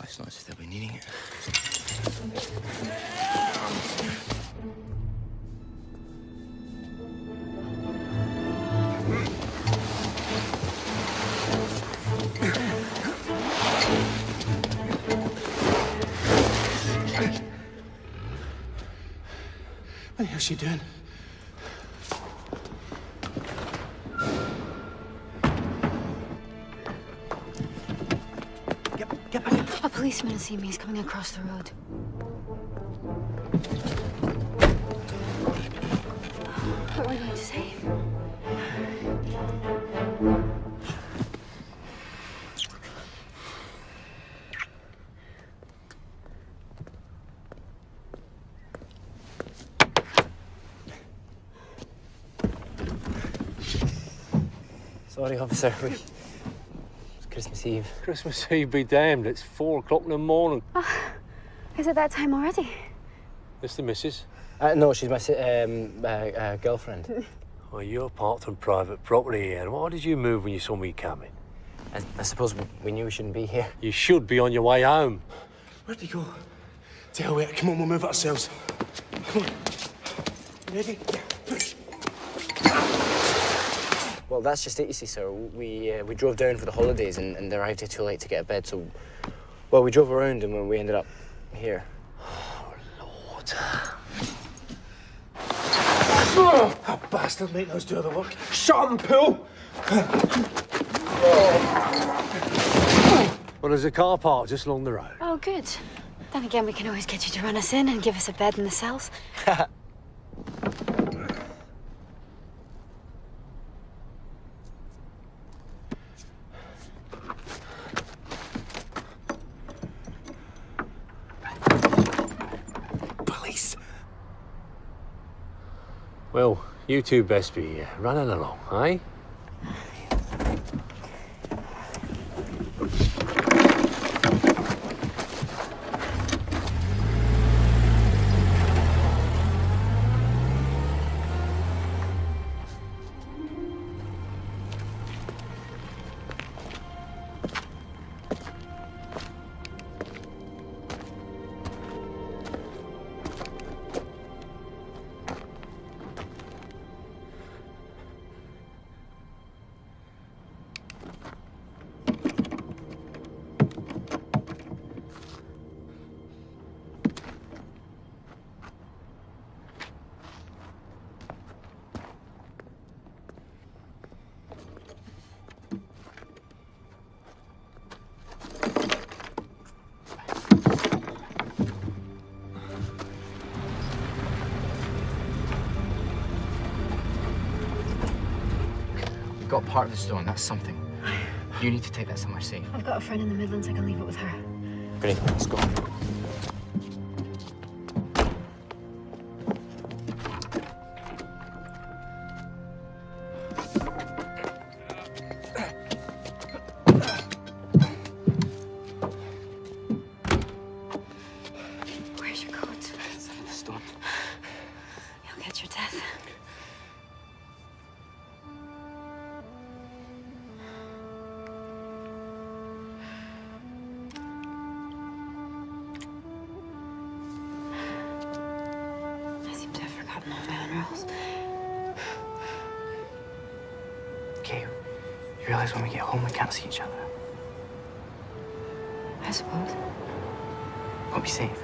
It's not as if they'll be needing it. What the hell's she doing? A policeman has seen me. He's coming across the road. What were you going to say? Sorry, officer. It's Christmas Eve. Christmas Eve be damned. It's 4 o'clock in the morning. Is it that time already? It's the missus. No, she's my girlfriend. Well, you're parked on private property, and why did you move when you saw me coming? I suppose we knew we shouldn't be here. You should be on your way home. Where'd he go? Tell me, come on, we'll move it ourselves. Come on. Ready? Push. Well, that's just it, you see, sir. We drove down for the holidays and arrived here too late to get a bed, so... Well, we drove around and we ended up here. Oh, Lord. Oh, that bastard making us do all the work. Shut up and pull! Well, there's a car park just along the road. Oh, good. Then again, we can always get you to run us in and give us a bed in the cells. Police. Well, you two best be running along, eh? heart of the stone, that's something. You need to take that somewhere safe. I've got a friend in the Midlands. I can leave it with her. Great, let's go. Where's your coat? It's under the stone. You'll get your death. I seem to have forgotten all my own rules. Okay, you realize when we get home we can't see each other. I suppose. Won't be safe.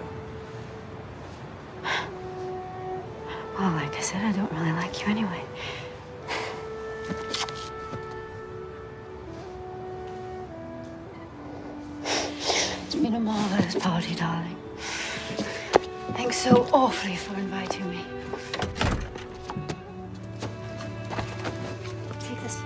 Well, like I said, I don't really like you anyway. It's been a marvelous party, darling. Thanks so awfully for inviting me. Take this.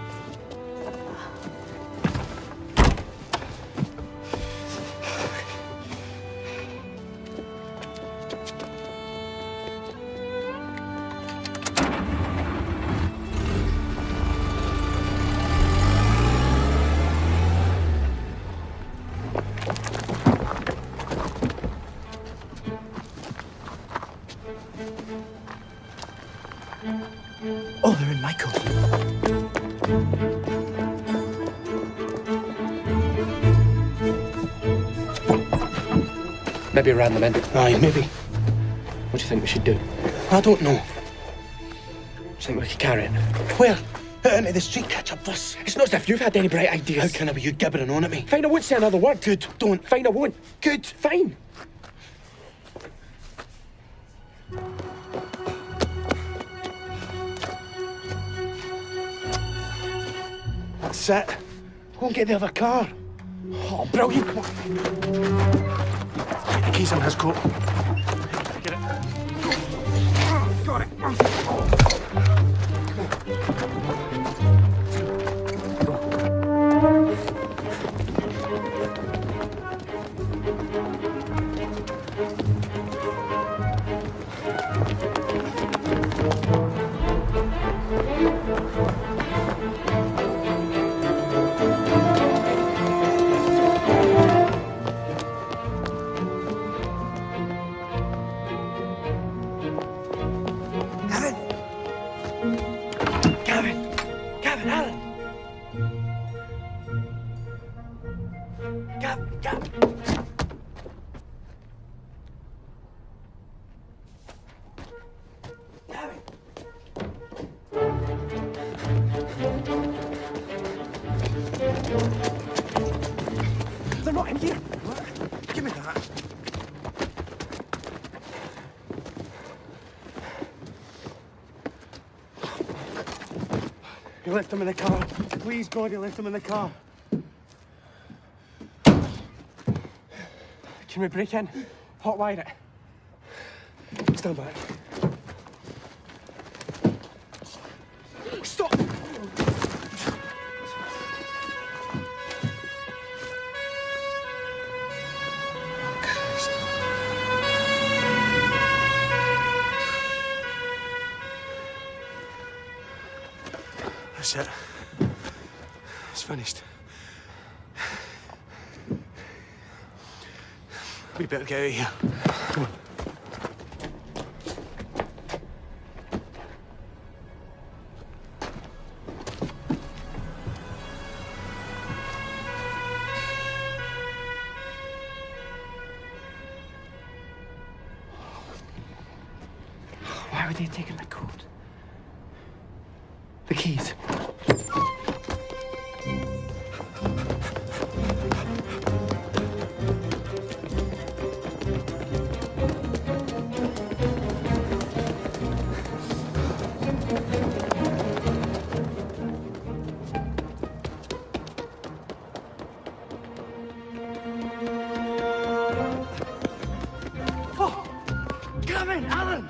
Oh, they're in my coat. Maybe ran them in. Aye, maybe. What do you think we should do? I don't know. Do you think we could carry it? Where? Out into the street, catch a bus. It's not as if you've had any bright ideas. How can I be you gibbering on at me? Fine, I won't say another word. Good, don't. Fine, I won't. Good. Fine. That's it. Go and get the other car. Oh, brilliant. Come on. Get the keys on his coat. Get it. Got it. They're not in here. Give me that. You left him in the car. Please, God, you left him in the car. Can we break in? Hotwire it. Stand back. Stop! That's it. It's finished. We better get out of here. Come on. Why would they have taken my coat? The keys. Oh! Come in, Alan!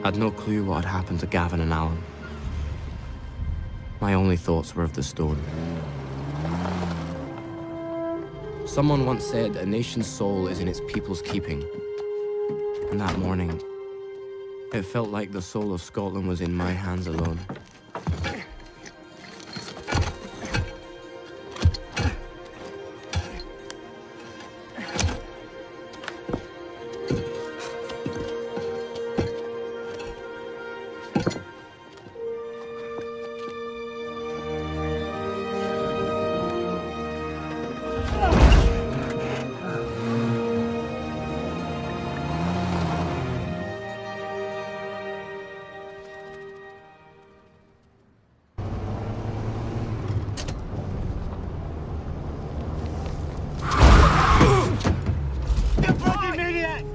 I'd no clue what had happened to Gavin and Alan. My only thoughts were of the stone. Someone once said a nation's soul is in its people's keeping. And that morning, it felt like the soul of Scotland was in my hands alone.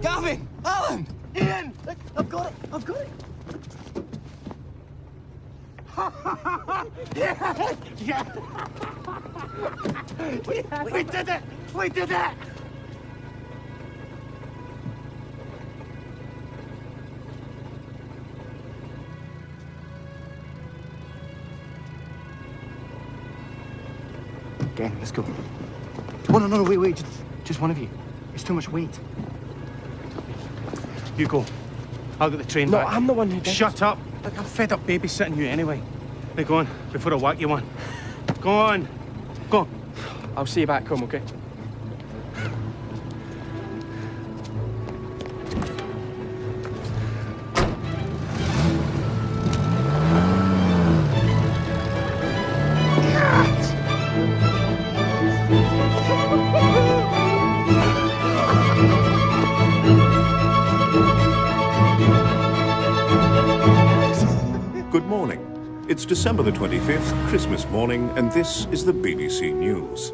Gavin! Alan! Ian! I've got it! I've got it! Yeah! Yeah! We did it! We did it! Again, let's go. Oh, no, wait. Just one of you. It's too much weight. You go. I'll get the train back. No, I'm the one who did. Shut up. Look, I'm fed up babysitting you anyway. Now go on, before I whack you one. Go on. Go. I'll see you back home, okay? Good morning. It's December the 25th, Christmas morning, and this is the BBC News.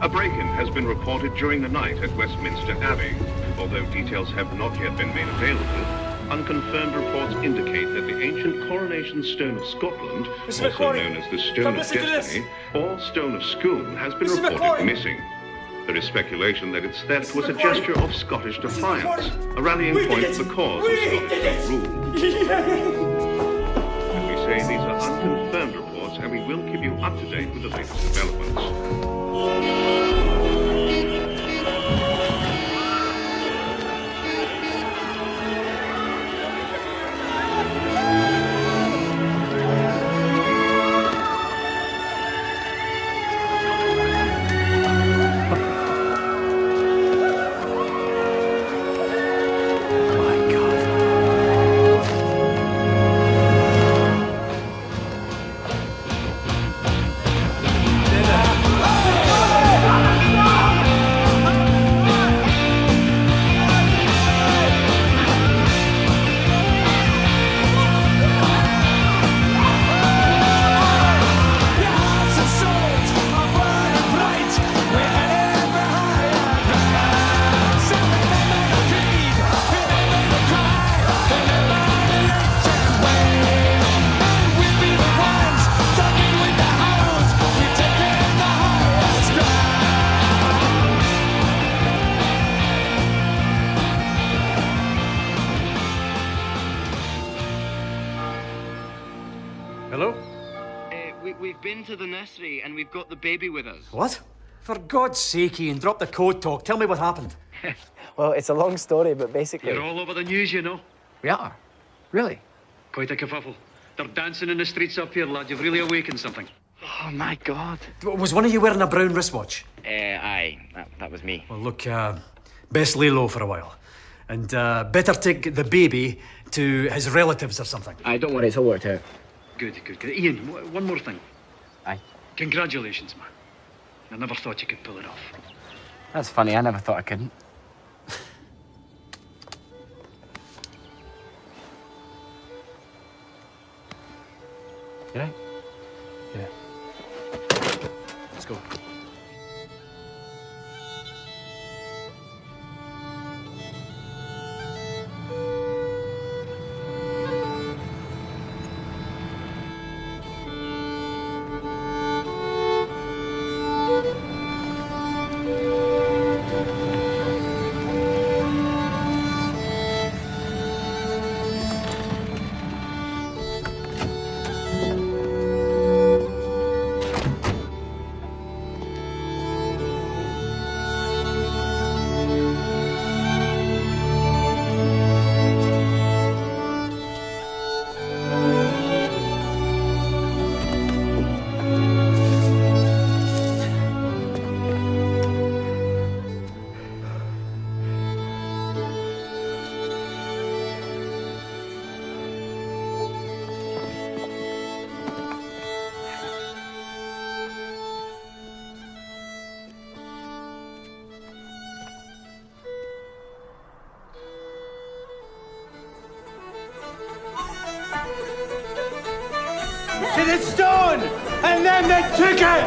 A break-in has been reported during the night at Westminster Abbey. Although details have not yet been made available, unconfirmed reports indicate that the ancient coronation stone of Scotland, also known as the Stone of Destiny, or Stone of Scone, has been reported missing. There is speculation that its theft was a gesture of Scottish defiance, a rallying point for the cause of Scottish rule. These are unconfirmed reports, and we will keep you up to date with the latest developments. We've been to the nursery and we've got the baby with us. What? For God's sake, Ian, drop the code talk. Tell me what happened. Well, it's a long story, but basically... You're all over the news, you know. We are? Really? Quite a kerfuffle. They're dancing in the streets up here, lad. You've really awakened something. Oh, my God. Was one of you wearing a brown wristwatch? Aye. That was me. Well, look, best lay low for a while. And better take the baby to his relatives or something. Aye, don't worry, it's all worked out. Good. Ian, one more thing. Aye. Congratulations, man. I never thought you could pull it off. That's funny, I never thought I couldn't. You right? Yeah. Let's go. the stone, and then they took it!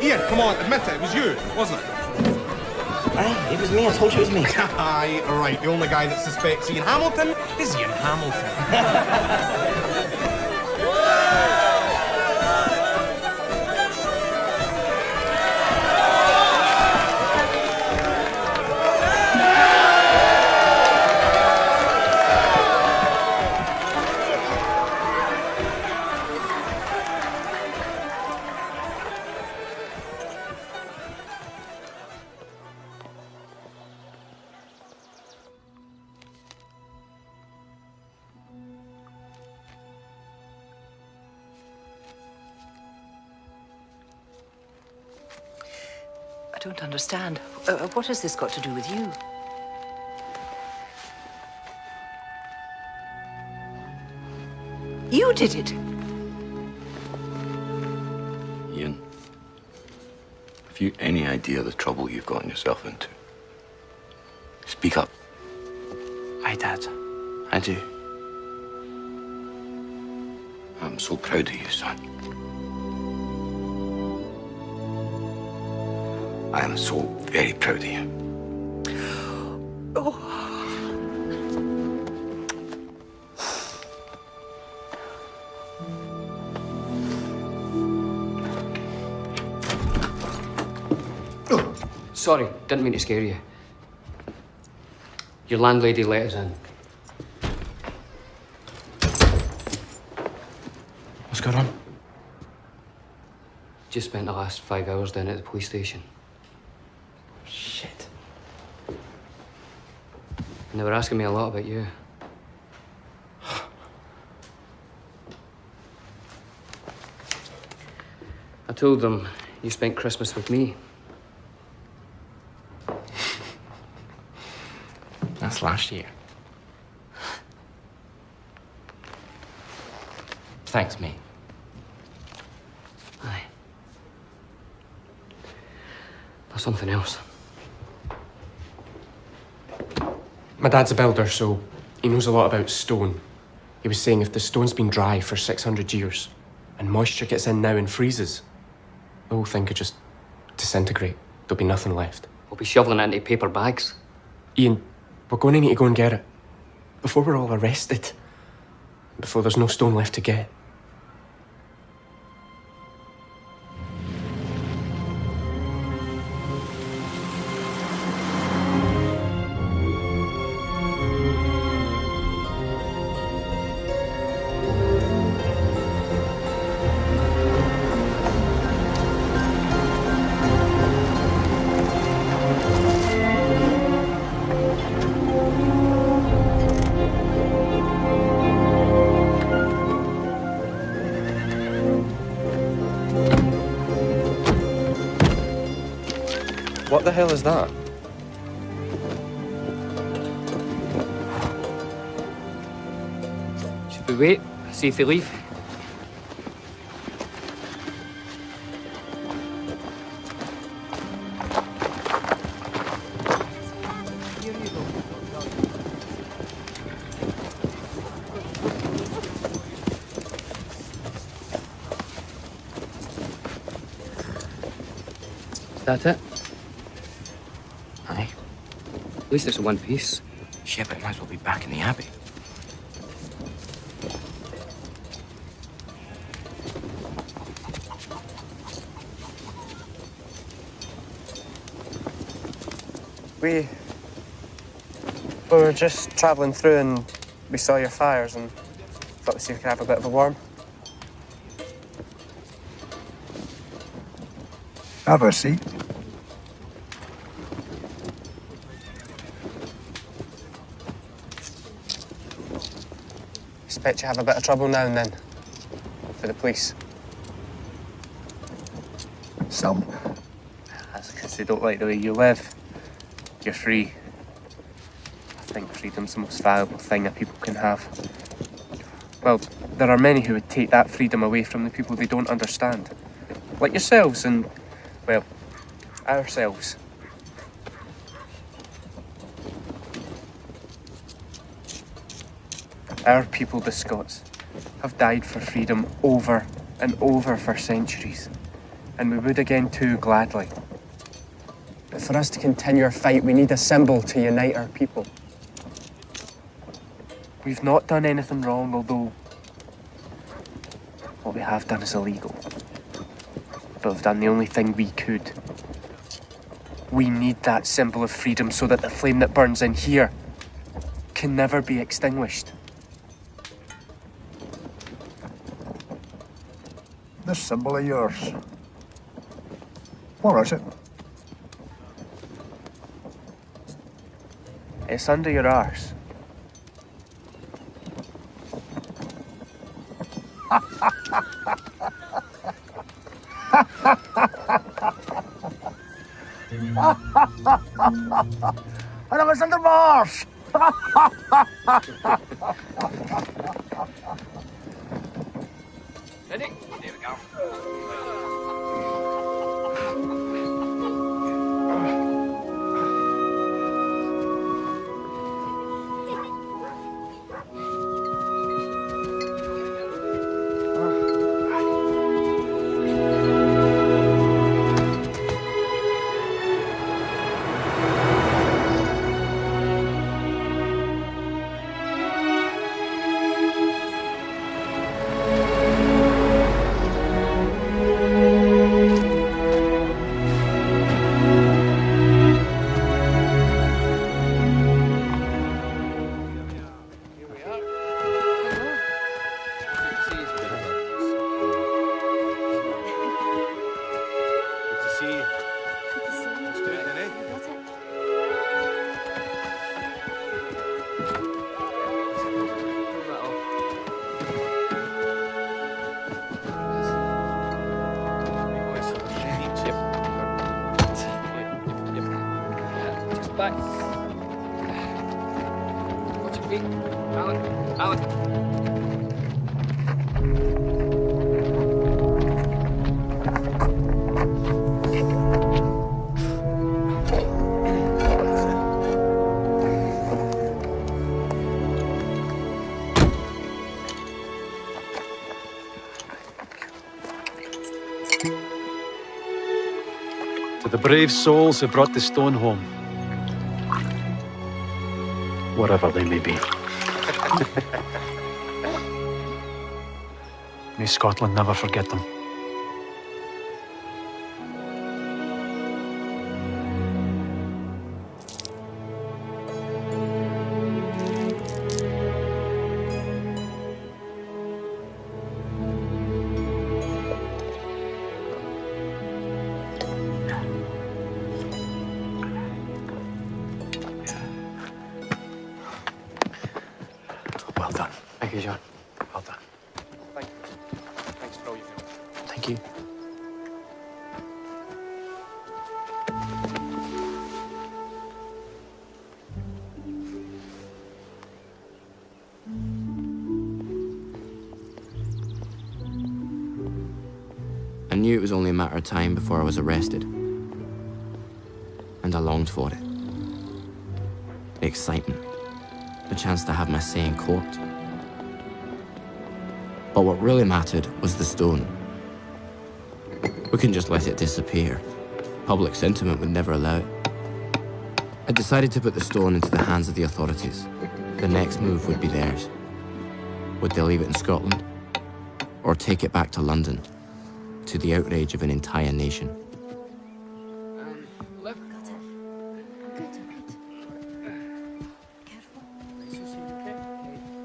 Ian, come on, admit it. It was you, wasn't it? Aye, it was me. I told you it was me. Aye, right. The only guy that suspects Ian Hamilton is Ian Hamilton. I don't understand. What has this got to do with you? You did it! Ian, have you any idea the trouble you've gotten yourself into? Speak up. Aye, Dad. I do. I'm so proud of you, son. I am so very proud of you. Sorry, didn't mean to scare you. Your landlady let us in. What's going on? Just spent the last 5 hours down at the police station. Shit. And they were asking me a lot about you. I told them you spent Christmas with me. That's last year. Thanks, mate. Aye. There's something else. My dad's a builder, so he knows a lot about stone. He was saying if the stone's been dry for 600 years and moisture gets in now and freezes, the whole thing could just disintegrate. There'll be nothing left. We'll be shoveling it into paper bags. Ian, we're going to need to go and get it. Before we're all arrested. Before there's no stone left to get. What the hell is that? Should we wait? See if they leave? Is that it? Aye. At least it's in one piece. Shit, but it might as well be back in the Abbey. We were just travelling through and we saw your fires and thought we'd see if we could have a bit of a warm. Have a seat. Expect you have a bit of trouble now and then for the police. Some. That's because they don't like the way you live. You're free. I think freedom's the most valuable thing that people can have. Well, there are many who would take that freedom away from the people they don't understand. Like yourselves and, well, ourselves. Our people, the Scots, have died for freedom over and over for centuries, and we would again too gladly. But for us to continue our fight, we need a symbol to unite our people. We've not done anything wrong, although what we have done is illegal. But we've done the only thing we could. We need that symbol of freedom so that the flame that burns in here can never be extinguished. This symbol of yours. What is it? It's under your arse. And it was under Mars. Ready? There we go. Back. Watch your feet. Alan. Alan. To the brave souls who brought the stone home, wherever they may be. May Scotland never forget them. Well done. Thank you, John. Well done. Thank you. Thanks for all you've done. Thank you. I knew it was only a matter of time before I was arrested. And I longed for it. The excitement. The chance to have my say in court. But what really mattered was the stone. We couldn't just let it disappear. Public sentiment would never allow it. I decided to put the stone into the hands of the authorities. The next move would be theirs. Would they leave it in Scotland? Or take it back to London? To the outrage of an entire nation.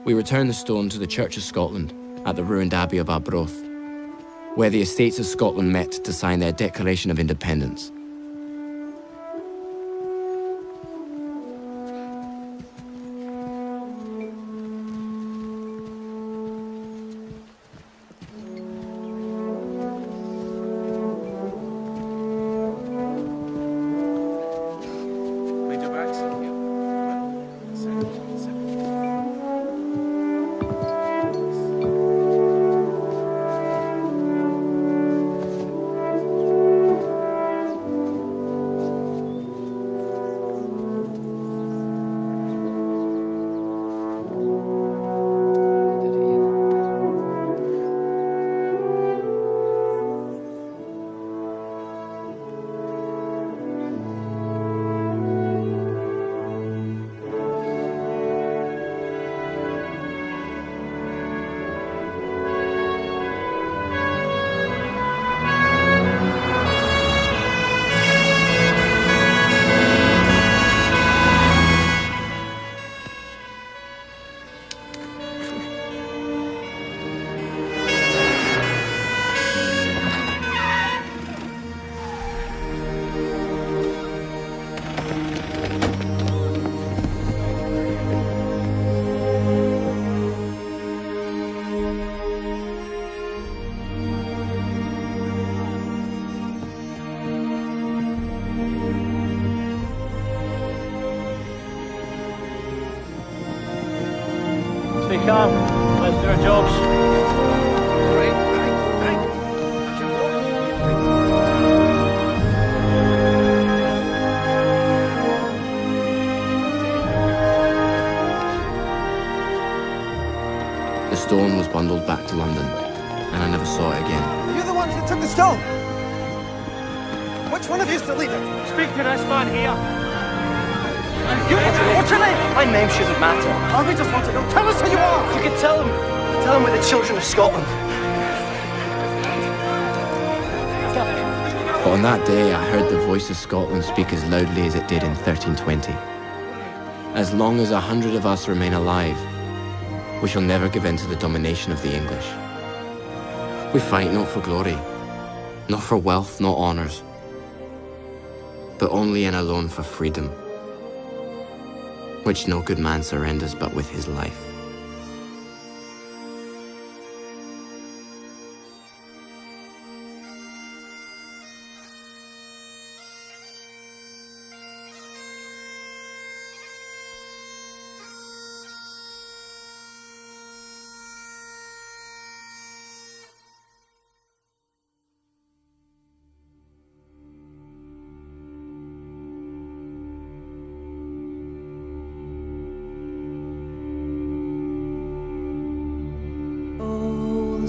We returned the stone to the Church of Scotland at the ruined Abbey of Arbroath, where the estates of Scotland met to sign their Declaration of Independence. Stay calm. Let's do our jobs. The stone was bundled back to London, and I never saw it again. Are you the ones that took the stone? Which one of you is the leader? Speak to this man here. What's your name? My name shouldn't matter. We just want to know. Tell us who you are. You can tell him. Tell him we're the children of Scotland. But on that day, I heard the voice of Scotland speak as loudly as it did in 1320. As long as 100 of us remain alive, we shall never give in to the domination of the English. We fight not for glory, not for wealth, not honours, but only and alone for freedom, which no good man surrenders but with his life.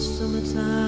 Summertime